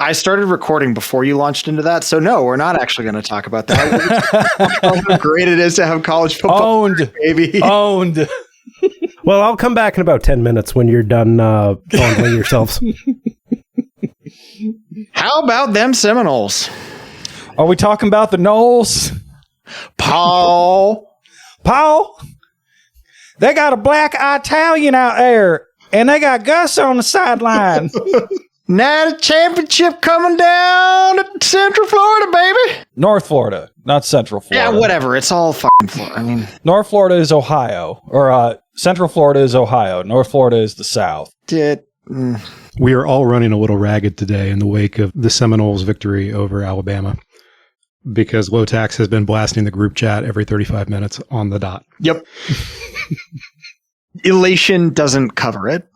I started recording before you launched into that. So no, we're not actually going to talk about that. How great it is to have college football. Owned, baby. Owned. Well, I'll come back in about 10 minutes when you're done fondling yourselves. How about them Seminoles? Are we talking about the Noles? Paul. They got a black Italian out there, and they got Gus on the sideline. Natty championship coming down to Central Florida, baby. North Florida, not Central Florida. Yeah, whatever. It's all fucking Florida. I mean, North Florida is Ohio, or Central Florida is Ohio. North Florida is the South. We are all running a little ragged today in the wake of the Seminoles' victory over Alabama, because Lowtax has been blasting the group chat every 35 minutes on the dot. Yep. Elation doesn't cover it.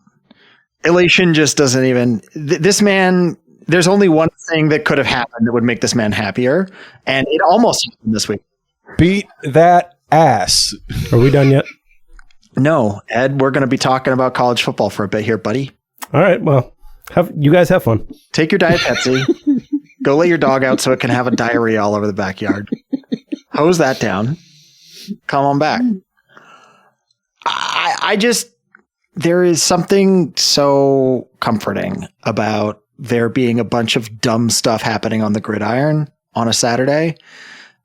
Elation just doesn't even... This man, there's only one thing that could have happened that would make this man happier, and it almost happened this week. Beat that ass. Are we done yet? No, Ed, we're going to be talking about college football for a bit here, buddy. All right, well, you guys have fun. Take your Diet Pepsi. Go let your dog out so it can have a diarrhea all over the backyard. Hose that down. Come on back. I just... There is something so comforting about there being a bunch of dumb stuff happening on the gridiron on a Saturday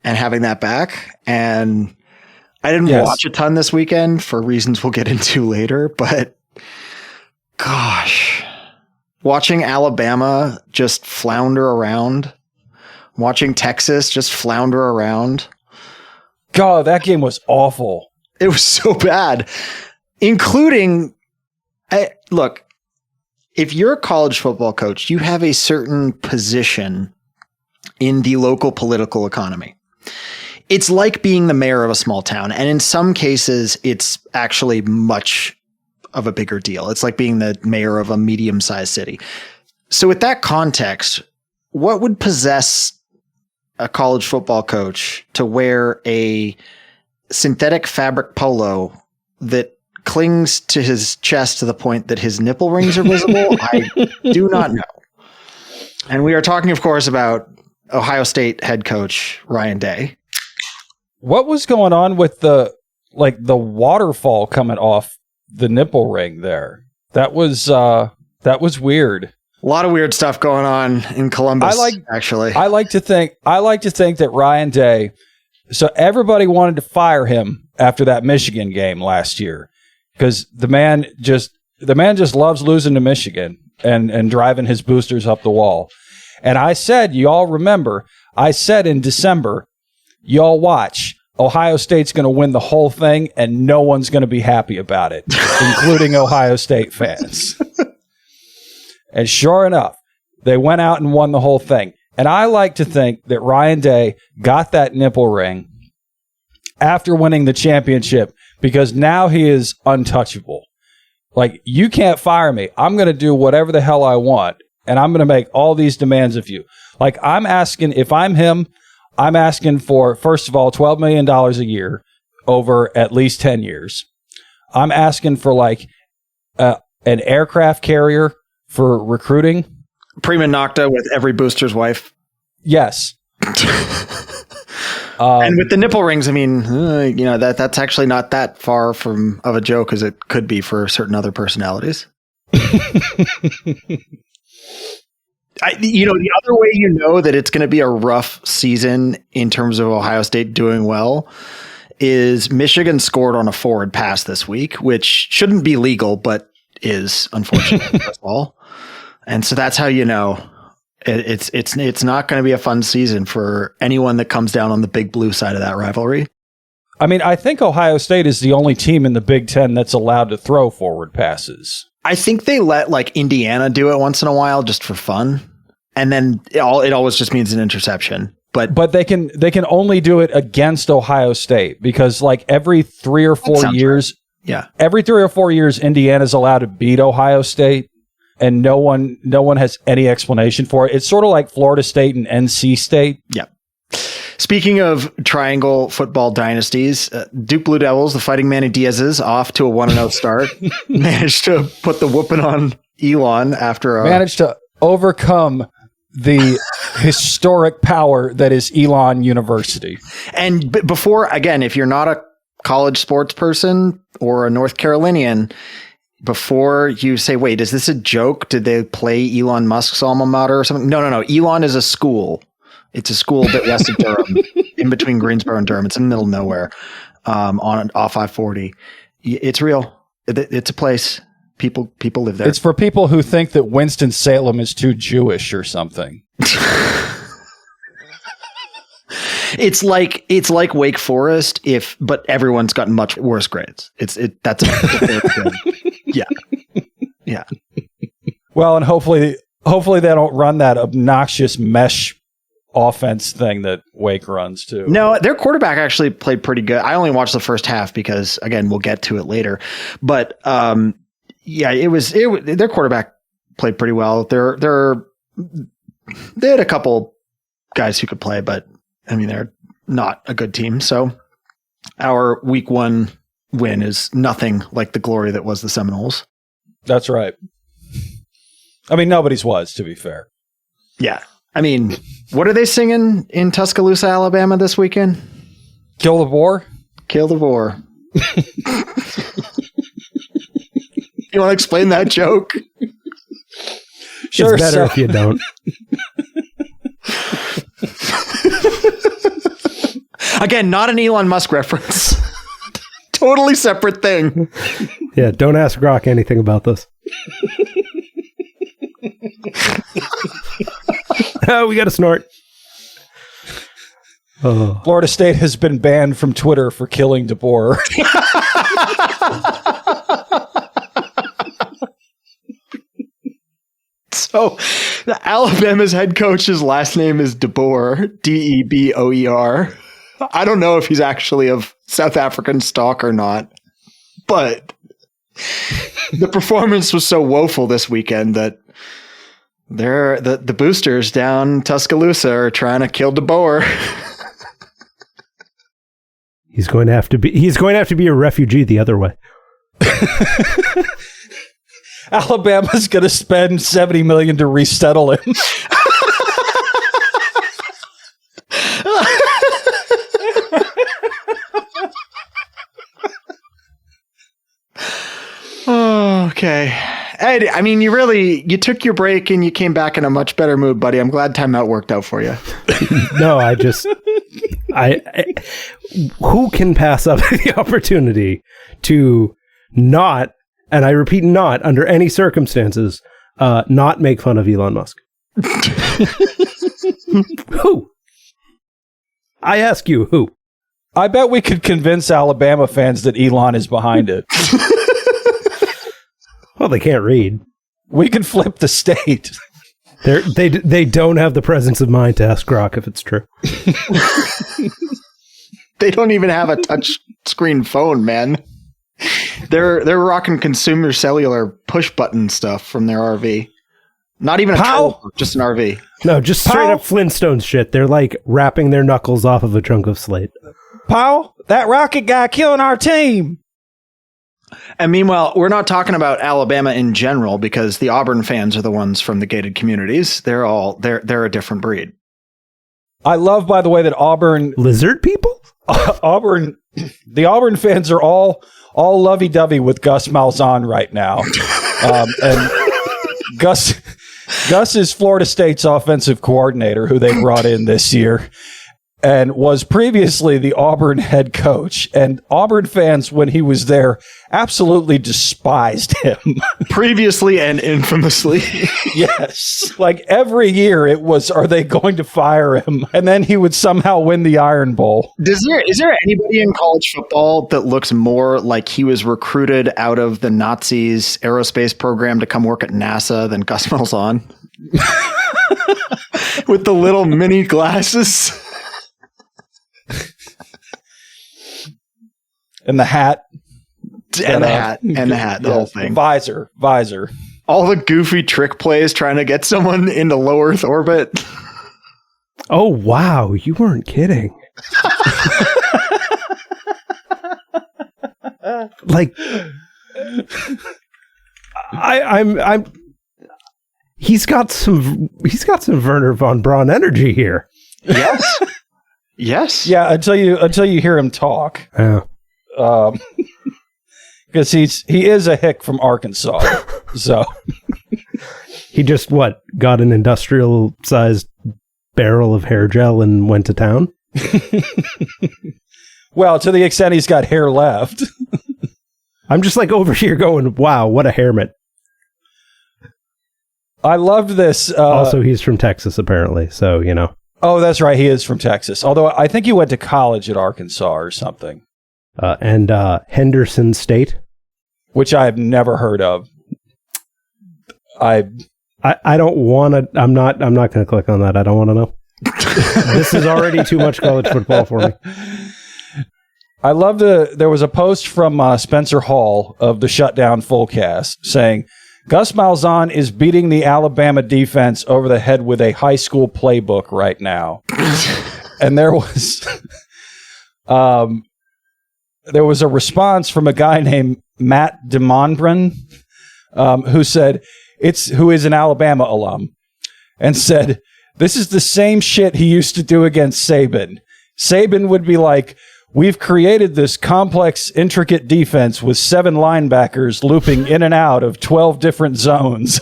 and having that back. And I didn't watch a ton this weekend for reasons we'll get into later, but gosh, watching Alabama just flounder around, watching Texas just flounder around. God, that game was awful. It was so bad, including... look, if you're a college football coach, you have a certain position in the local political economy. It's like being the mayor of a small town. And in some cases, it's actually much of a bigger deal. It's like being the mayor of a medium-sized city. So with that context, what would possess a college football coach to wear a synthetic fabric polo that clings to his chest to the point that his nipple rings are visible? I do not know. And we are talking, of course, about Ohio State head coach Ryan Day. What was going on with the waterfall coming off the nipple ring there? That was weird. A lot of weird stuff going on in Columbus. I like to think that Ryan Day. So everybody wanted to fire him after that Michigan game last year, because the man just loves losing to Michigan and driving his boosters up the wall. And I said, you all remember, I said in December, y'all watch, Ohio State's going to win the whole thing and no one's going to be happy about it, including Ohio State fans. And sure enough, they went out and won the whole thing. And I like to think that Ryan Day got that nipple ring after winning the championship, because now he is untouchable. Like, you can't fire me. I'm going to do whatever the hell I want, and I'm going to make all these demands of you. Like, I'm asking, if I'm him, I'm asking for, first of all, $12 million a year over at least 10 years. I'm asking for, like, an aircraft carrier for recruiting. Prima nocta with every booster's wife. Yes. And with the nipple rings, I mean, that's actually not that far of a joke as it could be for certain other personalities. The other way you know that it's going to be a rough season in terms of Ohio State doing well is Michigan scored on a forward pass this week, which shouldn't be legal, but is, unfortunately, as well. And so that's how you know it's not going to be a fun season for anyone that comes down on the big blue side of that rivalry. I mean, I think Ohio State is the only team in the Big Ten that's allowed to throw forward passes. I think they let Indiana do it once in a while just for fun, and then it always just means an interception. But they can only do it against Ohio State, because every 3 or 4 years, right. Yeah, every 3 or 4 years, Indiana's allowed to beat Ohio State. And no one has any explanation for it. It's sort of like Florida State and NC State. Yeah. Speaking of triangle football dynasties, Duke Blue Devils, the Fighting Manny Diaz's, off to a 1-0 start. Managed to put the whooping on Elon after managed to overcome the historic power that is Elon University. And before, again, if you're not a college sports person or a North Carolinian, before you say, wait, is this a joke? Did they play Elon Musk's alma mater or something? No. Elon is a school. It's a school a bit west of Durham, in between Greensboro and Durham. It's in the middle of nowhere, off I-40. It's real. It's a place. People live there. It's for people who think that Winston-Salem is too Jewish or something. It's like Wake Forest, but everyone's gotten much worse grades. That's a fair thing. Yeah. Well, and hopefully they don't run that obnoxious mesh offense thing that Wake runs too. No, their quarterback actually played pretty good. I only watched the first half because, again, we'll get to it later. But their quarterback played pretty well. They had a couple guys who could play, but I mean, they're not a good team. So our week 1 win is nothing like the glory that was the Seminoles. That's right. I mean, nobody's was, to be fair. Yeah. I mean, what are they singing in Tuscaloosa, Alabama this weekend? Kill the boar? Kill the boar. You want to explain that joke? Sure, it's better if you don't. Again, not an Elon Musk reference. Totally separate thing. Yeah, don't ask Grok anything about this. Oh, we got to snort. Oh. Florida State has been banned from Twitter for killing DeBoer. So, Alabama's head coach's last name is DeBoer, Deboer. I don't know if he's actually of South African stock or not, but the performance was so woeful this weekend that the boosters down Tuscaloosa are trying to kill DeBoer. He's going to have to be a refugee the other way. Alabama's going to spend $70 million to resettle him. Okay. Ed, I mean, you took your break and you came back in a much better mood, buddy. I'm glad timeout worked out for you. No, who can pass up the opportunity to not, and I repeat, not under any circumstances, not make fun of Elon Musk? Who? I ask you, who? I bet we could convince Alabama fans that Elon is behind it. Well, they can't read. We can flip the state. They don't have the presence of mind to ask Grok if it's true. They don't even have a touch screen phone, man. They're rocking consumer cellular push button stuff from their RV. Not even a troll, just an RV. No, just straight up Flintstones shit. They're like wrapping their knuckles off of a chunk of slate. Paul, that rocket guy killing our team. And meanwhile, we're not talking about Alabama in general because the Auburn fans are the ones from the gated communities. They're a different breed. I love, by the way, that Auburn lizard people. The Auburn fans are all lovey-dovey with Gus Malzahn right now, and Gus is Florida State's offensive coordinator, who they brought in this year, and was previously the Auburn head coach. And Auburn fans, when he was there, absolutely despised him. Previously and infamously. Yes. Like every year it was, are they going to fire him? And then he would somehow win the Iron Bowl. Is there anybody in college football that looks more like he was recruited out of the Nazis' aerospace program to come work at NASA than Gus Malzahn? With the little mini glasses. And the hat. And the hat, the whole thing. Visor. All the goofy trick plays trying to get someone into low Earth orbit. Oh, wow. You weren't kidding. Like, He's got some Werner von Braun energy here. Yes. Yes. Yeah, until you hear him talk. Because he is a hick from Arkansas. So he just got an industrial sized barrel of hair gel and went to town? Well, to the extent he's got hair left. I'm just like over here going, wow, what a hair mitt. I loved this. Also, he's from Texas, apparently. So, you know. Oh, that's right. He is from Texas. Although I think he went to college at Arkansas or something. And Henderson State. Which I have never heard of. I don't want to. I'm not going to click on that. I don't want to know. This is already too much college football for me. I love there was a post from Spencer Hall of the Shutdown Fullcast saying, Gus Malzahn is beating the Alabama defense over the head with a high school playbook right now. And there was a response from a guy named Matt DeMondren, who said, who is an Alabama alum, and said, this is the same shit he used to do against Saban. Saban would be like, we've created this complex, intricate defense with 7 linebackers looping in and out of 12 different zones.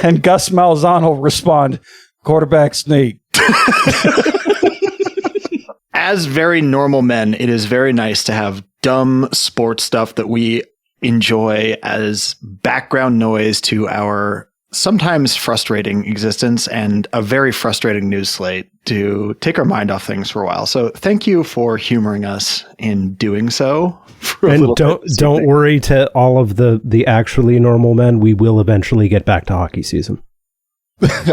And Gus Malzahn will respond, quarterback sneak. As very normal men, it is very nice to have dumb sports stuff that we enjoy as background noise to our sometimes frustrating existence and a very frustrating news slate to take our mind off things for a while. So thank you for humoring us in doing so. And don't worry, to all of the actually normal men, we will eventually get back to hockey season.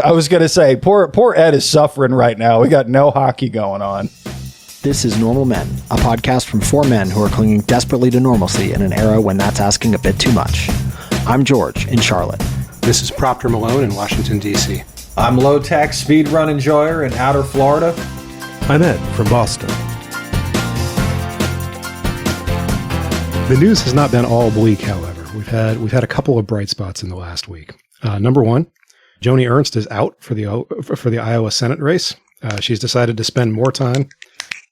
I was going to say, poor Ed is suffering right now. We got no hockey going on. This is Normal Men, a podcast from 4 men who are clinging desperately to normalcy in an era when that's asking a bit too much. I'm George in Charlotte. This is Propter Malone in Washington, D.C. I'm Lowtax speedrun enjoyer in outer Florida. I'm Ed from Boston. The news has not been all bleak, however. We've had a couple of bright spots in the last week. Number one, Joni Ernst is out for the Iowa Senate race. She's decided to spend more time,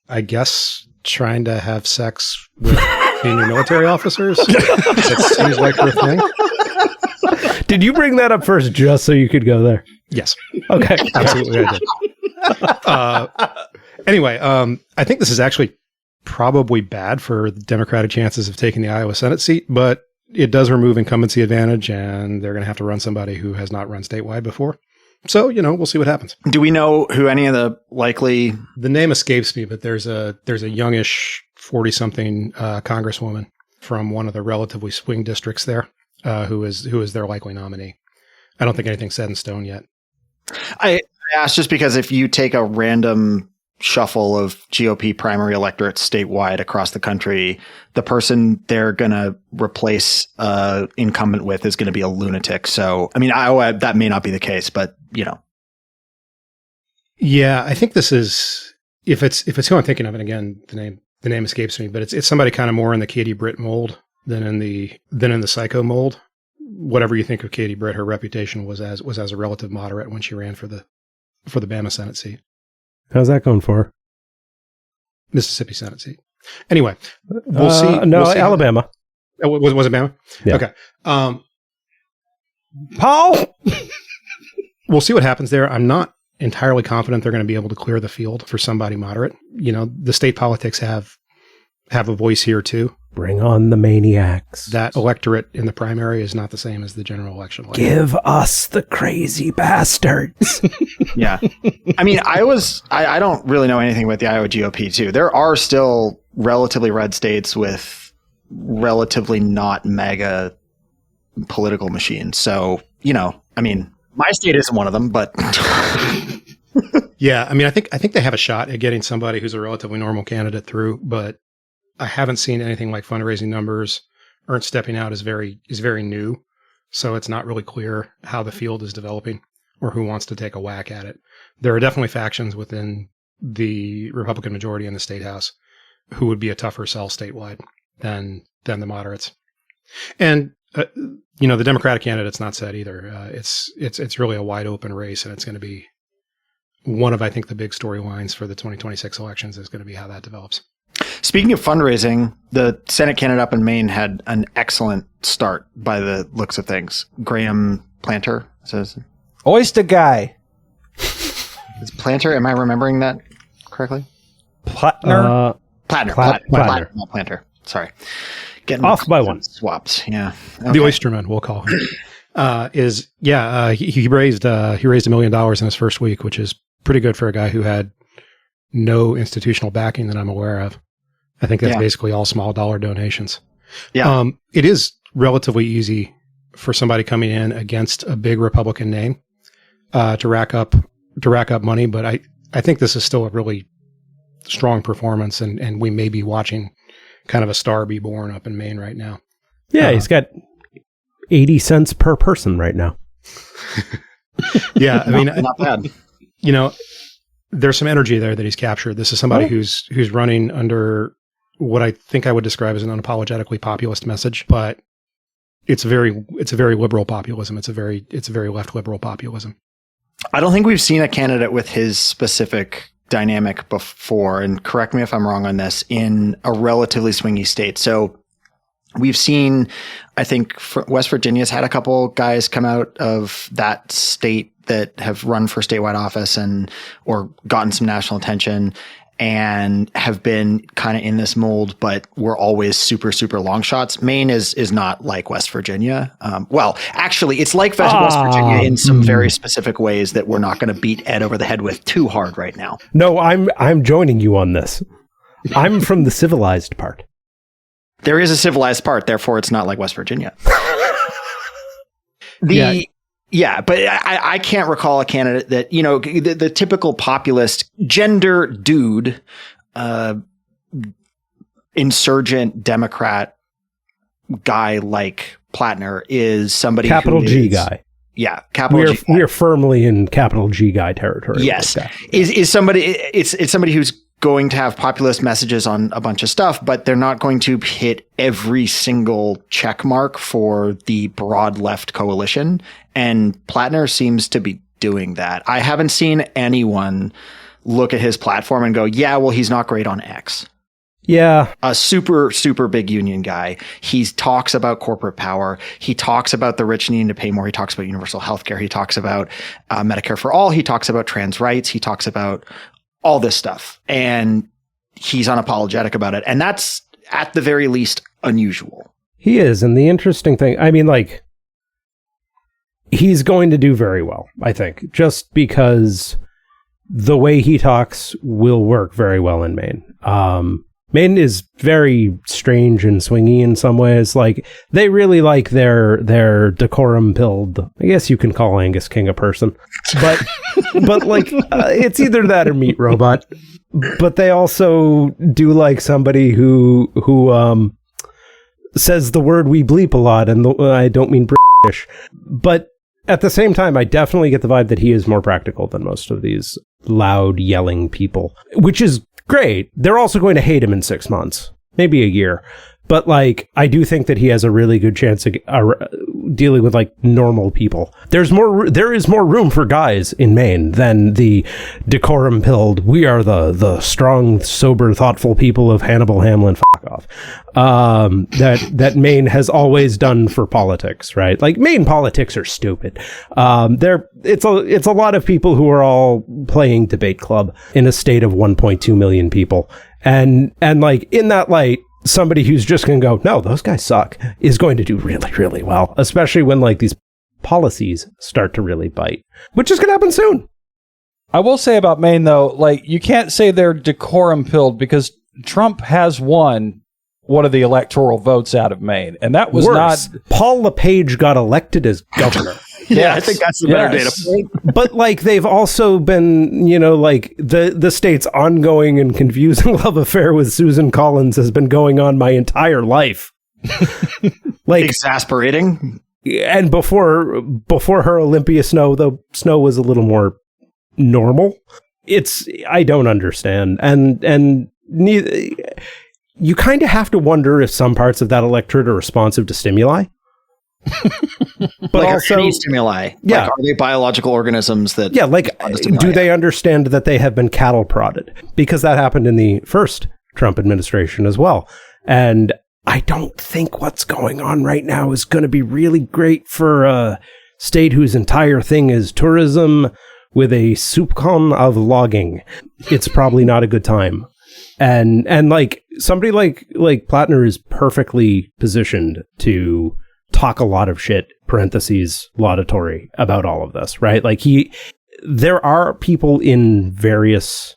I guess, trying to have sex with senior military officers. That seems like her thing. Did you bring that up first just so you could go there? Yes. Okay. Absolutely, I did. Anyway, I think this is actually probably bad for the Democratic chances of taking the Iowa Senate seat, but it does remove incumbency advantage, and they're going to have to run somebody who has not run statewide before. So, we'll see what happens. Do we know who any of the likely... The name escapes me, but there's a youngish 40-something congresswoman from one of the relatively swing districts there who is their likely nominee. I don't think anything's set in stone yet. I asked just because if you take a random shuffle of GOP primary electorates statewide across the country, the person they're going to replace incumbent with is going to be a lunatic. So, I mean, Iowa, that may not be the case, but, Yeah, I think this is, if it's who I'm thinking of, and again, the name escapes me, but it's somebody kind of more in the Katie Britt mold than in the psycho mold. Whatever you think of Katie Britt, her reputation was as a relative moderate when she ran for the Bama Senate seat. How's that going for her? Mississippi Senate seat. Anyway, we'll see. No, we'll see Alabama. Was it Bama? Yeah. Okay. Paul! We'll see what happens there. I'm not entirely confident they're going to be able to clear the field for somebody moderate. The state politics have a voice here too. Bring on the maniacs. That electorate in the primary is not the same as the general election. Give us the crazy bastards. Yeah. I mean, I don't really know anything about the Iowa GOP too. There are still relatively red states with relatively not mega political machines. So, I mean, my state isn't one of them, but yeah, I mean, I think they have a shot at getting somebody who's a relatively normal candidate through, but I haven't seen anything like fundraising numbers. Ernst stepping out is very new, so it's not really clear how the field is developing or who wants to take a whack at it. There are definitely factions within the Republican majority in the state house who would be a tougher sell statewide than the moderates. And the Democratic candidate's not set either. It's really a wide open race, and it's going to be one of, I think, the big storylines for the 2026 elections is going to be how that develops. Speaking of fundraising, the Senate candidate up in Maine had an excellent start by the looks of things. Graham Planter says, Oyster guy. Is Planter? Am I remembering that correctly? Platner? Platner, not Planter. Sorry. Getting off by one. Swaps. Yeah. Okay. The Oysterman, we'll call him. He raised $1 million in his first week, which is pretty good for a guy who had no institutional backing that I'm aware of. I think that's basically all small dollar donations. Yeah. It is relatively easy for somebody coming in against a big Republican name to rack up money, but I think this is still a really strong performance, and we may be watching kind of a star be born up in Maine right now. Yeah, he's got 80 cents per person right now. Yeah, I mean, not bad. There's some energy there that he's captured. This is somebody who's running under what I think I would describe as an unapologetically populist message, but it's a very liberal populism. It's a very left liberal populism. I don't think we've seen a candidate with his specific dynamic before, and correct me if I'm wrong on this, in a relatively swingy state. So we've seen, I think West Virginia's had a couple guys come out of that state that have run for statewide office or gotten some national attention and have been kind of in this mold, but we're always super, super long shots. Maine is not like West Virginia. Well, actually, it's like West Virginia in some very specific ways that we're not going to beat Ed over the head with too hard right now. No, I'm joining you on this. I'm from the civilized part. There is a civilized part, therefore it's not like West Virginia. But I can't recall a candidate that, the typical populist gender dude, insurgent Democrat guy like Platner is somebody capital G guy. Yeah, capital G. We are firmly in capital G guy territory. Yes, is somebody. It's somebody who's going to have populist messages on a bunch of stuff, but they're not going to hit every single check mark for the broad left coalition. And Platner seems to be doing that. I haven't seen anyone look at his platform and go, yeah, well, he's not great on X. Yeah. A super, super big union guy. He talks about corporate power. He talks about the rich needing to pay more. He talks about universal healthcare. He talks about Medicare for all. He talks about trans rights. He talks about all this stuff. And he's unapologetic about it. And that's at the very least unusual. He is. And the interesting thing, I mean, like, he's going to do very well, I think, just because the way he talks will work very well in Maine. Maine is very strange and swingy in some ways. Like, they really like their decorum pilled. I guess you can call Angus King a person, but like it's either that or Meat Robot. But they also do like somebody who says the word we bleep a lot, and I don't mean British, but at the same time, I definitely get the vibe that he is more practical than most of these loud yelling people, which is great. They're also going to hate him in 6 months, maybe a year. But like, I do think that he has a really good chance of dealing with like normal people. There is more room for guys in Maine than the decorum pilled. We are the strong, sober, thoughtful people of Hannibal Hamlin. Fuck off. That Maine has always done for politics, right? Like, Maine politics are stupid. It's a lot of people who are all playing debate club in a state of 1.2 million people, and like, in that light, somebody who's just going to go, no, those guys suck, is going to do really, really well, especially when like these policies start to really bite, which is going to happen soon. I will say about Maine, though, like, you can't say they're decorum pilled because Trump has won one of the electoral votes out of Maine, and that was not... Paul LePage got elected as governor. I think that's the better data point. But like, they've also been, like, the state's ongoing and confusing love affair with Susan Collins has been going on my entire life. Like, exasperating. And before her Olympia snow, the snow was a little more normal. I don't understand. And neither... You kind of have to wonder if some parts of that electorate are responsive to stimuli. But like also, any stimuli. Yeah. Like, are they biological organisms that... Yeah, like, do they understand that they have been cattle prodded? Because that happened in the first Trump administration as well. And I don't think what's going on right now is going to be really great for a state whose entire thing is tourism with a soupcon of logging. It's probably not a good time. And like somebody like Plattner is perfectly positioned to talk a lot of shit, parentheses, laudatory, about all of this, right? Like there are people in various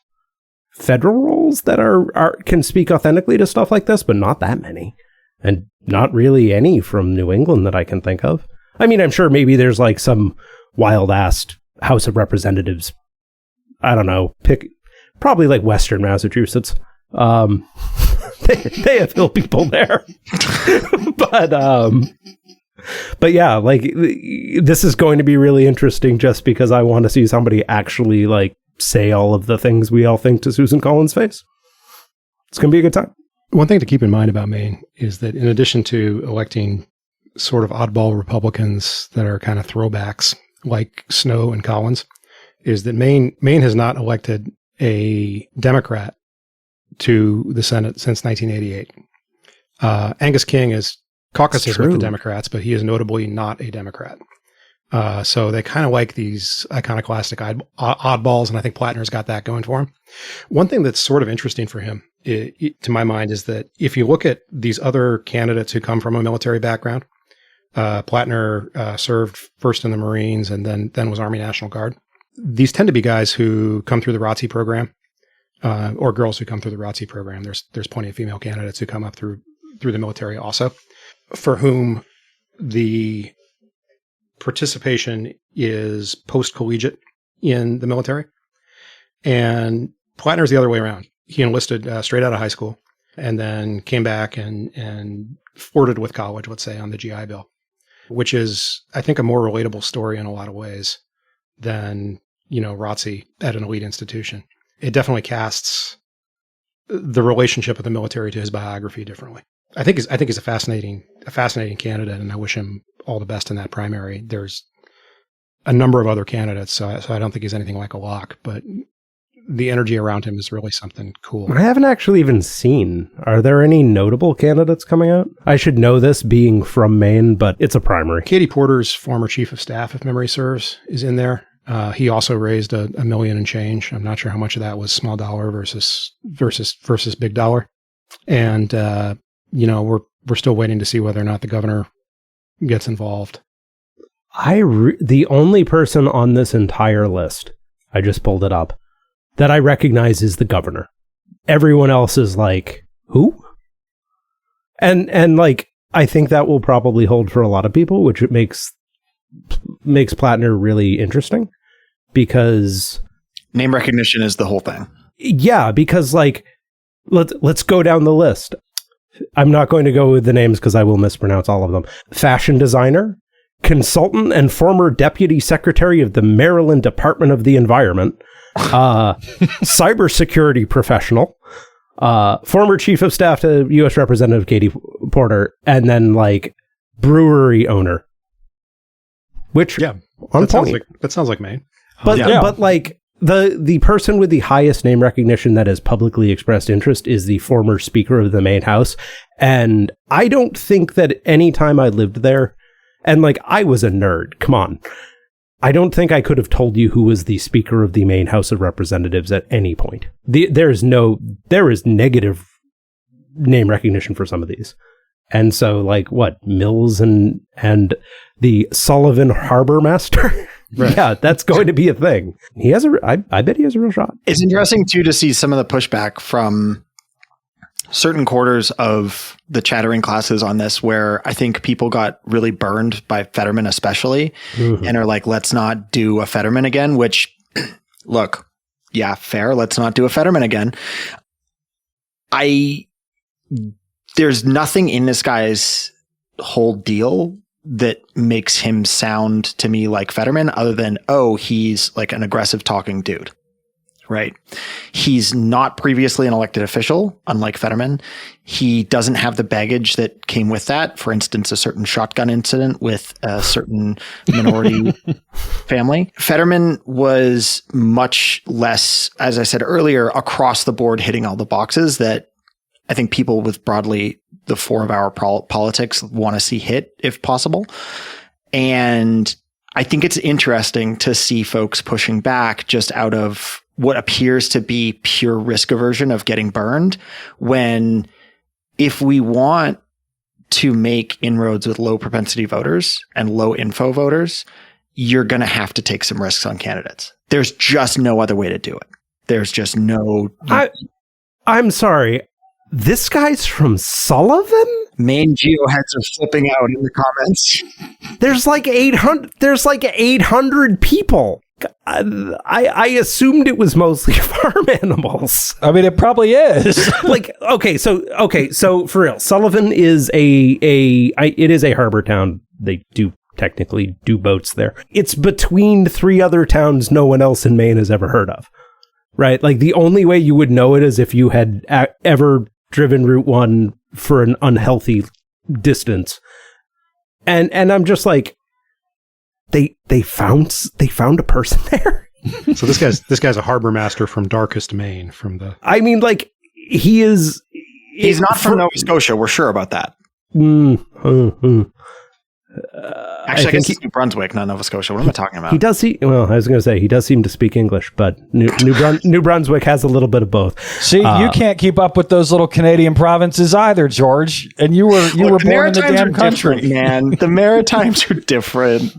federal roles that can speak authentically to stuff like this, but not that many. And not really any from New England that I can think of. I mean, I'm sure maybe there's like some wild-ass House of Representatives, I don't know, probably like Western Massachusetts. They have ill people there. But yeah, like this is going to be really interesting just because I want to see somebody actually like say all of the things we all think to Susan Collins' face. It's going to be a good time. One thing to keep in mind about Maine is that in addition to electing sort of oddball Republicans that are kind of throwbacks like Snow and Collins, is that Maine has not elected a Democrat to the Senate since 1988. Angus King is caucuses with the Democrats, but he is notably not a Democrat. So they kind of like these iconoclastic oddballs, and I think Plattner's got that going for him. One thing that's sort of interesting for him, to my mind, is that if you look at these other candidates who come from a military background, Plattner served first in the Marines and then was Army National Guard. These tend to be guys who come through the ROTC program, or girls who come through the ROTC program. There's plenty of female candidates who come up through the military also, for whom the participation is post-collegiate in the military. And Plattner's the other way around. He enlisted straight out of high school and then came back and flirted with college, let's say, on the GI Bill, which is, I think, a more relatable story in a lot of ways than, ROTC at an elite institution. It definitely casts the relationship of the military to his biography differently. I think he's a fascinating candidate, and I wish him all the best in that primary. There's a number of other candidates, so I don't think he's anything like a lock, but the energy around him is really something cool. I haven't actually even seen. Are there any notable candidates coming out? I should know this being from Maine, but it's a primary. Katie Porter's former chief of staff, if memory serves, is in there. He also raised a million and change. I'm not sure how much of that was small dollar versus big dollar. And, we're still waiting to see whether or not the governor gets involved. The only person on this entire list, I just pulled it up, that I recognize is the governor. Everyone else is like, who? And like, I think that will probably hold for a lot of people, which it makes Plattner really interesting, because name recognition is the whole thing. Yeah, because like, let's go down the list. I'm not going to go with the names because I will mispronounce all of them. Fashion designer, consultant and former deputy secretary of the Maryland Department of the Environment, cybersecurity professional, former chief of staff to U.S. Representative Katie Porter, and then like brewery owner. Which, yeah, that sounds like Maine. But like the person with the highest name recognition that has publicly expressed interest is the former Speaker of the Maine House, and I don't think that any time I lived there, and like I was a nerd. Come on. I don't think I could have told you who was the Speaker of the Maine House of Representatives at any point. There is negative name recognition for some of these. And so like what, Mills and the Sullivan Harbor Master? Right. Yeah, that's going to be a thing. I bet he has a real shot. It's interesting too to see some of the pushback from certain quarters of the chattering classes on this, where I think people got really burned by Fetterman especially, and are like, let's not do a Fetterman again, which look, yeah, fair. Let's not do a Fetterman again. There's nothing in this guy's whole deal that makes him sound to me like Fetterman, other than, he's like an aggressive talking dude, right? He's not previously an elected official, unlike Fetterman. He doesn't have the baggage that came with that. For instance, a certain shotgun incident with a certain minority family. Fetterman was much less, as I said earlier, across the board hitting all the boxes that I think people with broadly the 4 of our politics want to see hit if possible. And I think it's interesting to see folks pushing back just out of what appears to be pure risk aversion of getting burned, when if we want to make inroads with low propensity voters and low info voters, you're going to have to take some risks on candidates. There's just no other way to do it. There's just no... I'm sorry. This guy's from Sullivan? Maine geoheads are flipping out in the comments. There's like 800 people. I assumed it was mostly farm animals. I mean, it probably is. Okay, so for real, Sullivan is it is a harbor town. They do technically do boats there. It's between 3 other towns no one else in Maine has ever heard of, right? Like the only way you would know it is if you had ever driven Route 1 for an unhealthy distance. And I'm just like, they found a person there. So this guy's a harbor master from darkest Maine. I mean, like he's not from Nova Scotia. We're sure about that. Actually, I guess he's New Brunswick, not Nova Scotia. What am I talking about? He does seem to speak English, but New Brunswick has a little bit of both. See, you can't keep up with those little Canadian provinces either, George. And you were born in the damn country, man. The Maritimes are different.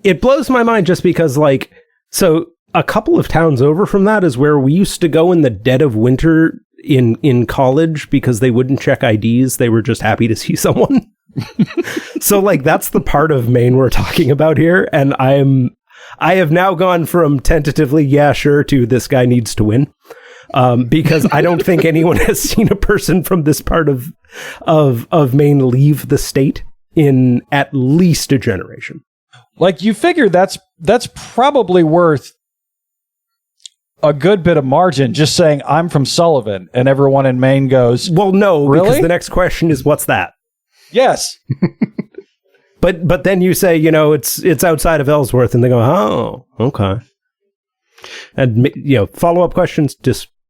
It blows my mind just because, like, so a couple of towns over from that is where we used to go in the dead of winter in college because they wouldn't check IDs. They were just happy to see someone. So, like, that's the part of Maine we're talking about here. And I have now gone from tentatively, yeah, sure, to this guy needs to win. Because I don't think anyone has seen a person from this part of Maine leave the state in at least a generation. Like, you figure that's probably worth a good bit of margin, just saying I'm from Sullivan, and everyone in Maine goes, well, no, really? Because the next question is, what's that? Yes. But then you say, it's outside of Ellsworth, and they go, oh, okay. And, follow-up questions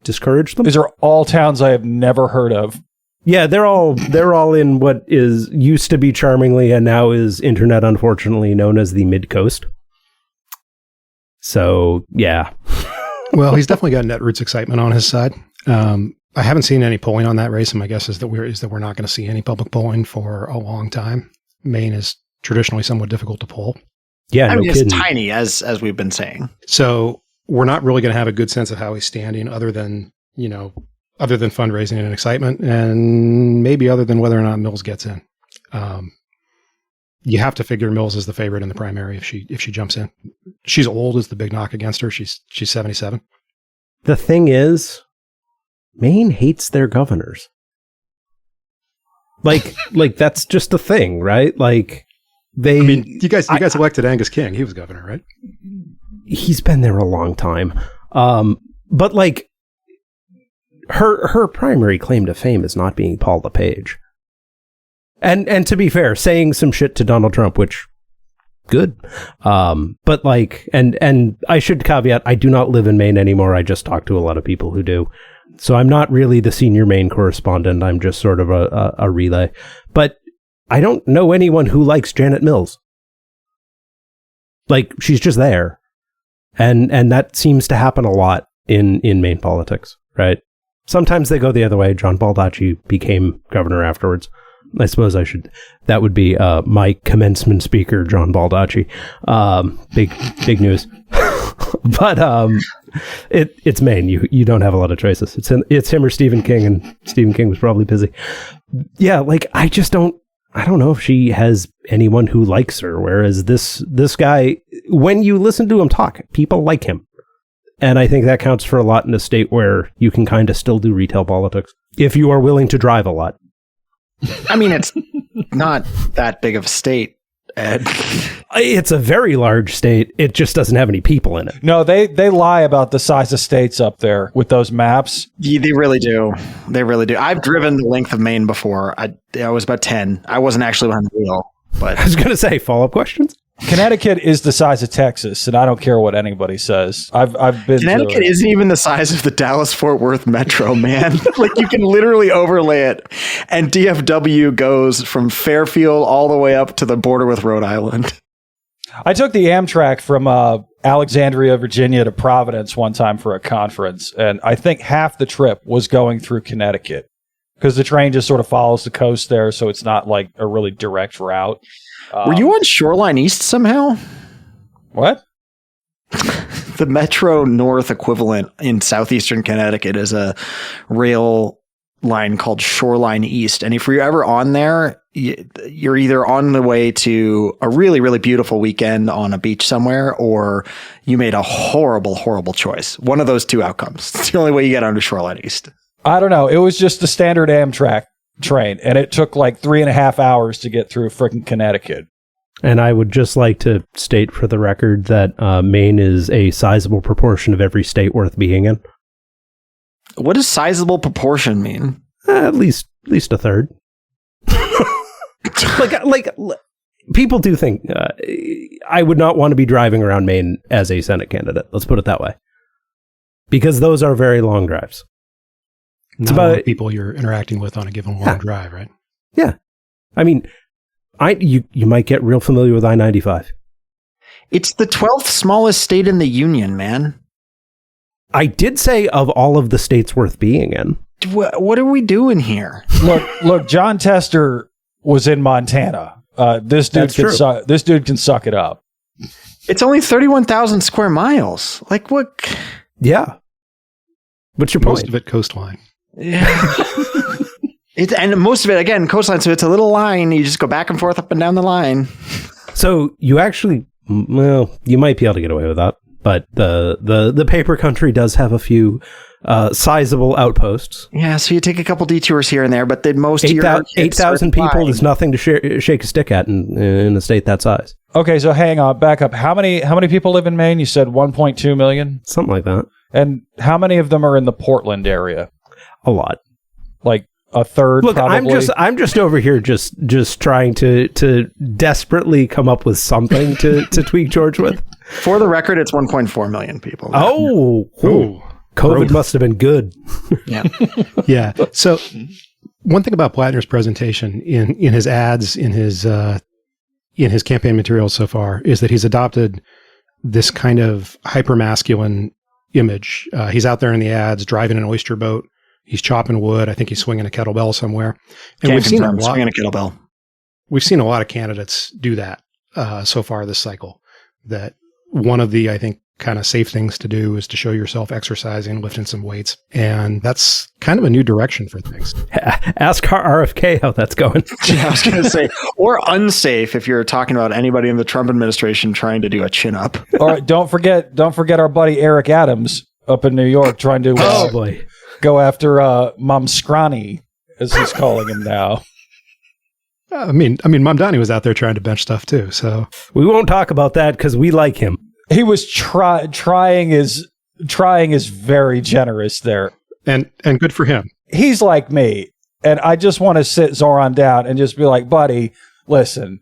discourage them. These are all towns I have never heard of. Yeah, they're all in what used to be charmingly and now is internet unfortunately known as the Mid-Coast. So, yeah. Well, he's definitely got Netroots excitement on his side. I haven't seen any polling on that race, and my guess is that we're not going to see any public polling for a long time. Maine is traditionally somewhat difficult to poll. Yeah, no kidding. It's tiny, as we've been saying. So we're not really going to have a good sense of how he's standing, other than fundraising and excitement, and maybe other than whether or not Mills gets in. You have to figure Mills is the favorite in the primary if she jumps in. She's old is the big knock against her. She's 77. The thing is, Maine hates their governors. Like that's just a thing, right? Like you guys elected Angus King. He was governor, right? He's been there a long time. But like her primary claim to fame is not being Paul LePage. And to be fair, saying some shit to Donald Trump, which good. But like, and I should caveat, I do not live in Maine anymore. I just talk to a lot of people who do. So I'm not really the senior Maine correspondent. I'm just sort of a relay. But I don't know anyone who likes Janet Mills. Like, she's just there. And that seems to happen a lot in Maine politics, right? Sometimes they go the other way. John Baldacci became governor afterwards. I suppose that would be my commencement speaker, John Baldacci. Big news. But it's Maine. You don't have a lot of choices. It's him or Stephen King, and Stephen King was probably busy. Yeah, like I don't know if she has anyone who likes her. Whereas this guy, when you listen to him talk, people like him. And I think that counts for a lot in a state where you can kind of still do retail politics if you are willing to drive a lot. I mean, it's not that big of a state. Ed. It's a very large state. It just doesn't have any people in it. No, they lie about the size of states up there with those maps. Yeah, they really do. They really do. I've driven the length of Maine before. I was about 10. I wasn't actually behind the wheel. But I was going to say, follow-up questions? Connecticut is the size of Texas, and I don't care what anybody says. I've been. Connecticut isn't even the size of the Dallas-Fort Worth metro, man. Like, you can literally overlay it, and DFW goes from Fairfield all the way up to the border with Rhode Island. I took the Amtrak from Alexandria, Virginia to Providence one time for a conference, and I think half the trip was going through Connecticut because the train just sort of follows the coast there, so it's not like a really direct route. Were you on Shoreline East somehow? What? The Metro North equivalent in southeastern Connecticut is a rail line called Shoreline East. And if you're ever on there, you're either on the way to a really, really beautiful weekend on a beach somewhere, or you made a horrible, horrible choice. One of those two outcomes. It's the only way you get onto Shoreline East. I don't know. It was just the standard Amtrak train, and it took like 3.5 hours to get through freaking Connecticut. And I would just like to state for the record that Maine is a sizable proportion of every state worth being in. What does sizable proportion mean? At least a third. like people do think I would not want to be driving around Maine as a Senate candidate. Let's put it that way, because those are very long drives. It's about people you're interacting with on a given long drive, right? Yeah. I mean, you might get real familiar with I-95. It's the 12th smallest state in the union, man. I did say of all of the states worth being in. What are we doing here? Look, John Tester was in Montana. This dude can suck it up. It's only 31,000 square miles. Like, what? Yeah. What's your point? Most of it coastline. Yeah. And most of it, again, coastline. So it's a little line. You just go back and forth up and down the line. So you actually, well, you might be able to get away with that. But the paper country does have a few sizable outposts. Yeah, so you take a couple detours here and there, but then most 8,000 people is nothing to shake a stick at in a state that size. Okay, so hang on, back up. How many people live in Maine? You said 1.2 million? Something like that. And how many of them are in the Portland area? A lot. Like a third, Look, probably? I'm just over here just trying to desperately come up with something to tweak George with. For the record, it's 1.4 million people. Oh. COVID must have been good. Yeah. Yeah. So one thing about Blattner's presentation in his ads, in his campaign materials so far, is that he's adopted this kind of hyper-masculine image. He's out there in the ads driving an oyster boat. He's chopping wood. I think he's swinging a kettlebell somewhere. And we've seen swinging a kettlebell. We've seen a lot of candidates do that so far this cycle. That one of the, I think, kind of safe things to do is to show yourself exercising, lifting some weights. And that's kind of a new direction for things. Ask our RFK how that's going. Yeah, I was going to say, or unsafe if you're talking about anybody in the Trump administration trying to do a chin up. All right, don't forget our buddy Eric Adams up in New York trying to go after Mom Scrawny, as he's calling him now. I mean, Mamdani was out there trying to bench stuff too. So we won't talk about that because we like him. He was trying is very generous there, and good for him. He's like me, and I just want to sit Zoran down and just be like, buddy, listen,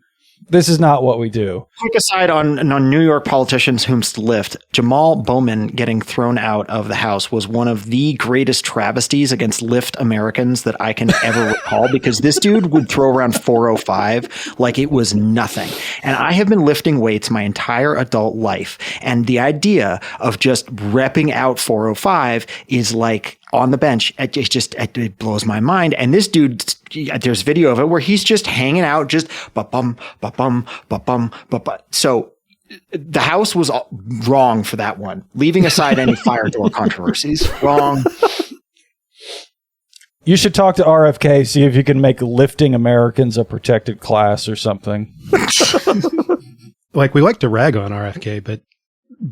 this is not what we do. Quick aside on New York politicians whomst lift. Jamal Bowman getting thrown out of the House was one of the greatest travesties against lift Americans that I can ever recall, because this dude would throw around 405 like it was nothing. And I have been lifting weights my entire adult life. And the idea of just repping out 405 is like on the bench. It blows my mind. And this dude, there's video of it where he's just hanging out, just ba-bum, ba-bum, ba-bum, ba-bum. So the House was wrong for that one. Leaving aside any fire door controversies, wrong. You should talk to RFK, see if you can make lifting Americans a protected class or something. Like, we like to rag on RFK, but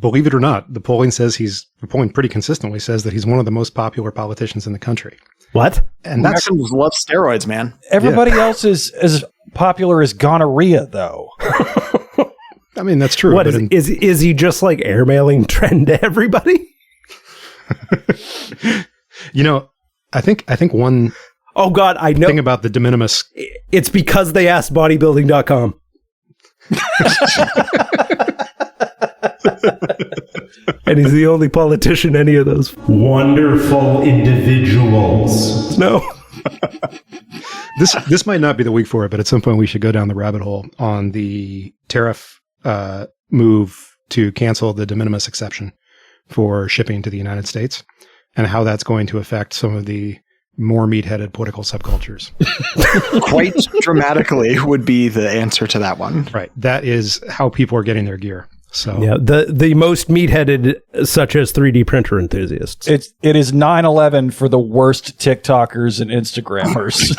believe it or not, the polling pretty consistently says that he's one of the most popular politicians in the country. What? And that's Americans love steroids, man. Everybody else is popular as gonorrhea, though. I mean, that's true. What is he just like airmailing trend to everybody? I think one. Oh God, I know thing about the de minimis. It's because they asked bodybuilding.com. And he's the only politician any of those wonderful individuals. No. This might not be the week for it, but at some point we should go down the rabbit hole on the tariff move to cancel the de minimis exception for shipping to the United States and how that's going to affect some of the more meat-headed political subcultures. Quite dramatically would be the answer to that one. Right. That is how people are getting their gear. So yeah, the most meat-headed, such as 3D printer enthusiasts. It is 9/11 for the worst TikTokers and Instagrammers.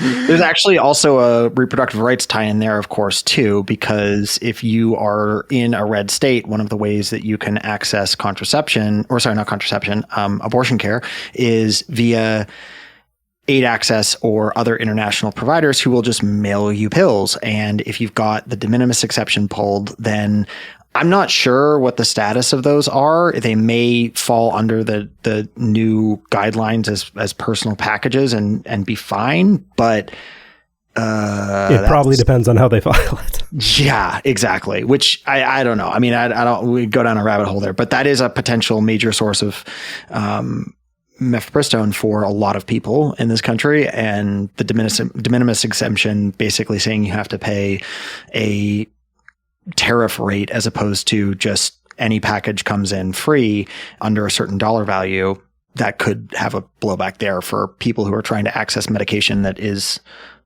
There's actually also a reproductive rights tie in there, of course, too, because if you are in a red state, one of the ways that you can access abortion care is via aid access or other international providers who will just mail you pills. And if you've got the de minimis exception pulled, then I'm not sure what the status of those are. They may fall under the new guidelines as personal packages and be fine, but it probably depends on how they file it. Yeah, exactly. Which I don't know. I mean, I don't. We go down a rabbit hole there, but that is a potential major source of mifepristone for a lot of people in this country, and the de minimis exemption basically saying you have to pay a tariff rate as opposed to just any package comes in free under a certain dollar value. That could have a blowback there for people who are trying to access medication that is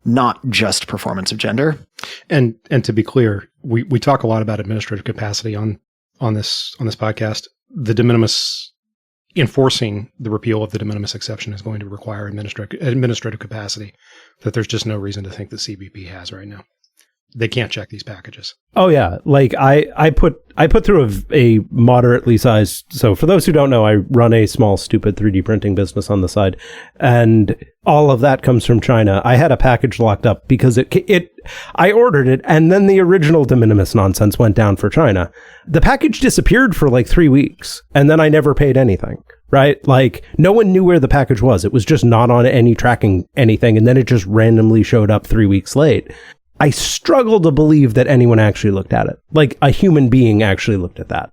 not just performance of gender. And to be clear, we talk a lot about administrative capacity on this podcast. The de minimis, enforcing the repeal of the de minimis exception is going to require administrative capacity that there's just no reason to think the CBP has right now. They can't check these packages. Oh yeah, like I put through a moderately sized. So for those who don't know, I run a small stupid 3D printing business on the side, and all of that comes from China. I had a package locked up because I ordered it, and then the original de minimis nonsense went down for China. The package disappeared for like 3 weeks, and then I never paid anything. Right? Like no one knew where the package was. It was just not on any tracking anything, and then it just randomly showed up 3 weeks late. I struggle to believe that anyone actually looked at it. Like a human being actually looked at that,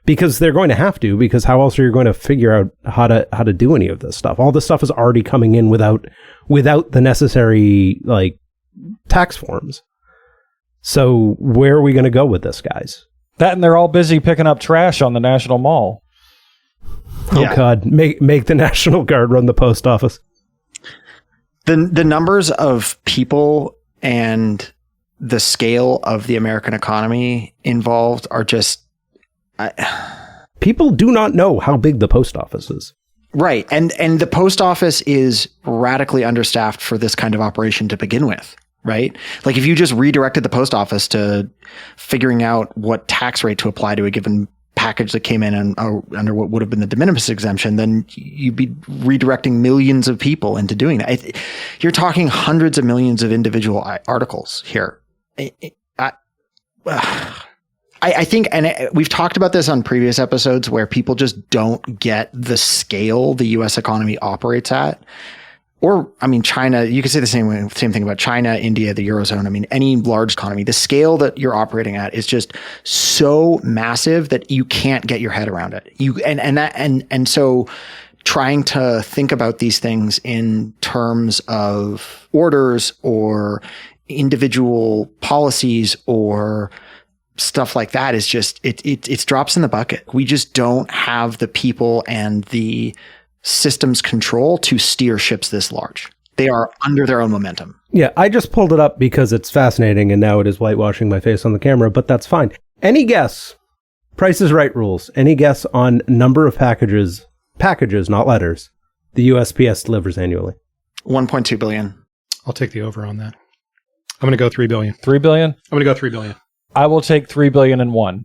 because they're going to have to, because how else are you going to figure out how to do any of this stuff? All this stuff is already coming in without the necessary like tax forms. So where are we going to go with this, guys? That, and they're all busy picking up trash on the National Mall. Oh yeah. God, make the National Guard run the post office. The numbers of people and the scale of the American economy involved are just... People do not know how big the post office is. Right. And the post office is radically understaffed for this kind of operation to begin with, right? Like if you just redirected the post office to figuring out what tax rate to apply to a given package that came in under what would have been the de minimis exemption, then you'd be redirecting millions of people into doing that. You're talking hundreds of millions of individual articles here. I think, and we've talked about this on previous episodes, where people just don't get the scale the U.S. economy operates at. Or, I mean, China, you could say the same thing about China, India, the Eurozone. I mean, any large economy, the scale that you're operating at is just so massive that you can't get your head around it. And so trying to think about these things in terms of orders or individual policies or stuff like that is just, it's drops in the bucket. We just don't have the people and the systems control to steer ships this large. They are under their own momentum. Yeah, I just pulled it up because it's fascinating, and now it is whitewashing my face on the camera, but that's fine. Any guess, Price is Right rules, any guess on number of packages, not letters, the USPS delivers annually? 1.2 billion. I'll take the over on that. I'm going to go 3 billion. 3 billion? I'm going to go 3 billion. I will take 3 billion and 1.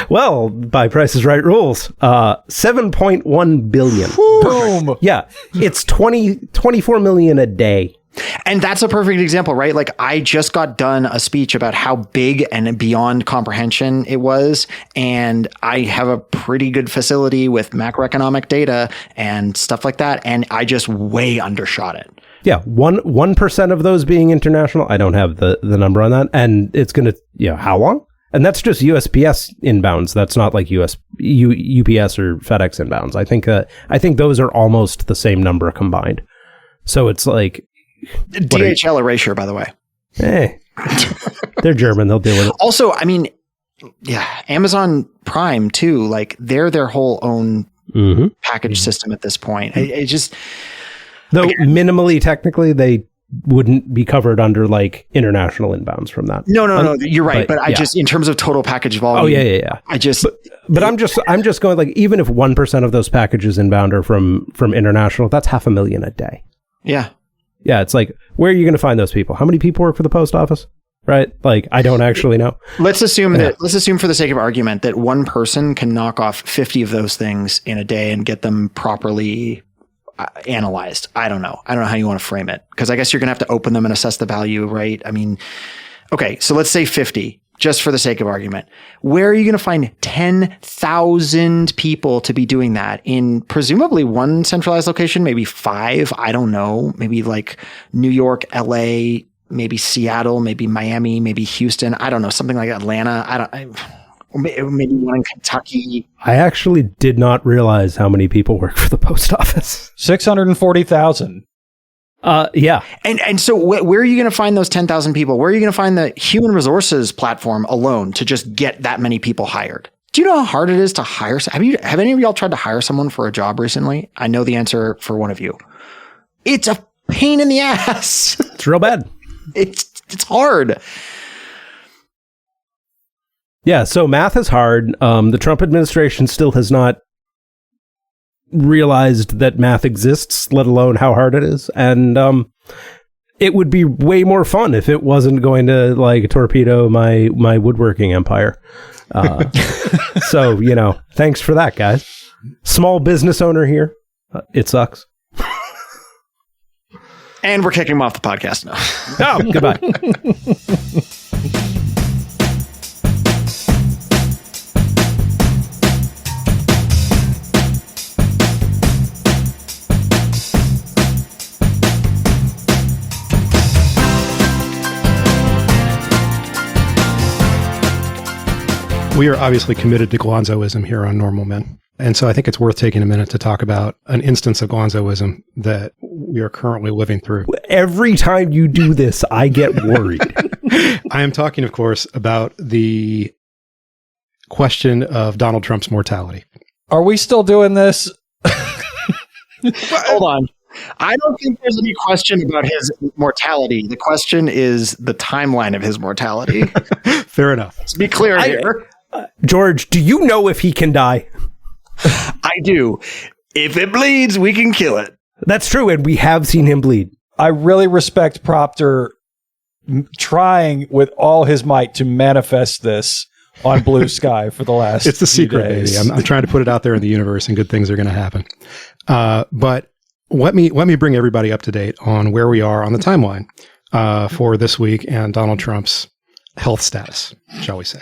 Well, Well, by Price is Right rules, 7.1 billion. Boom. Yeah, it's 24 million a day. And that's a perfect example, right? Like I just got done a speech about how big and beyond comprehension it was. And I have a pretty good facility with macroeconomic data and stuff like that. And I just way undershot it. Yeah, 1% of those being international. I don't have the number on that. And it's going to, how long? And that's just USPS inbounds. That's not like UPS or FedEx inbounds. I think those are almost the same number combined. So it's like DHL erasure, by the way. They're German. They'll deal with it. Also, I mean, Amazon Prime too. Like they're their whole own package system at this point. It just, though minimally technically, they wouldn't be covered under like international inbounds from that. No, you're right. But I just, in terms of total package volume. Oh yeah. I just, but I'm just going like, even if 1% of those packages inbound are from international, that's 500,000 a day. Yeah. Yeah, it's like, where are you going to find those people? How many people work for the post office? Right? Like, I don't actually know. Let's assume for the sake of argument that one person can knock off 50 of those things in a day and get them properly analyzed. I don't know how you want to frame it, because I guess you're going to have to open them and assess the value, right? I mean, okay, so let's say 50. Just for the sake of argument, where are you going to find 10,000 people to be doing that in presumably one centralized location, maybe 5? I don't know. Maybe like New York, LA, maybe Seattle, maybe Miami, maybe Houston. I don't know. Something like Atlanta. Maybe one in Kentucky. I actually did not realize how many people work for the post office. 640,000. Yeah. And so where are you going to find those 10,000 people? Where are you going to find the human resources platform alone to just get that many people hired? Do you know how hard it is to hire? Have any of y'all tried to hire someone for a job recently? I know the answer for one of you. It's a pain in the ass. It's real bad. It's hard. Yeah. So math is hard. The Trump administration still has not realized that math exists, let alone how hard it is. And it would be way more fun if it wasn't going to like torpedo my woodworking empire. So, thanks for that, guys. Small business owner here. It sucks. And we're kicking him off the podcast now. Oh, goodbye. We are obviously committed to Glonzoism here on Normal Men. And so I think it's worth taking a minute to talk about an instance of Glonzoism that we are currently living through. Every time you do this, I get worried. I am talking, of course, about the question of Donald Trump's mortality. Are we still doing this? Hold on. I don't think there's any question about his mortality. The question is the timeline of his mortality. Fair enough. Let's be clear here. George, do you know if he can die? I do. If it bleeds, we can kill it. That's true, and we have seen him bleed. I really respect Propter trying with all his might to manifest this on Blue Sky for the last It's the secret, days. baby. I'm trying to put it out there in the universe, and good things are going to happen. But let me bring everybody up to date on where we are on the timeline for this week and Donald Trump's health status, shall we say.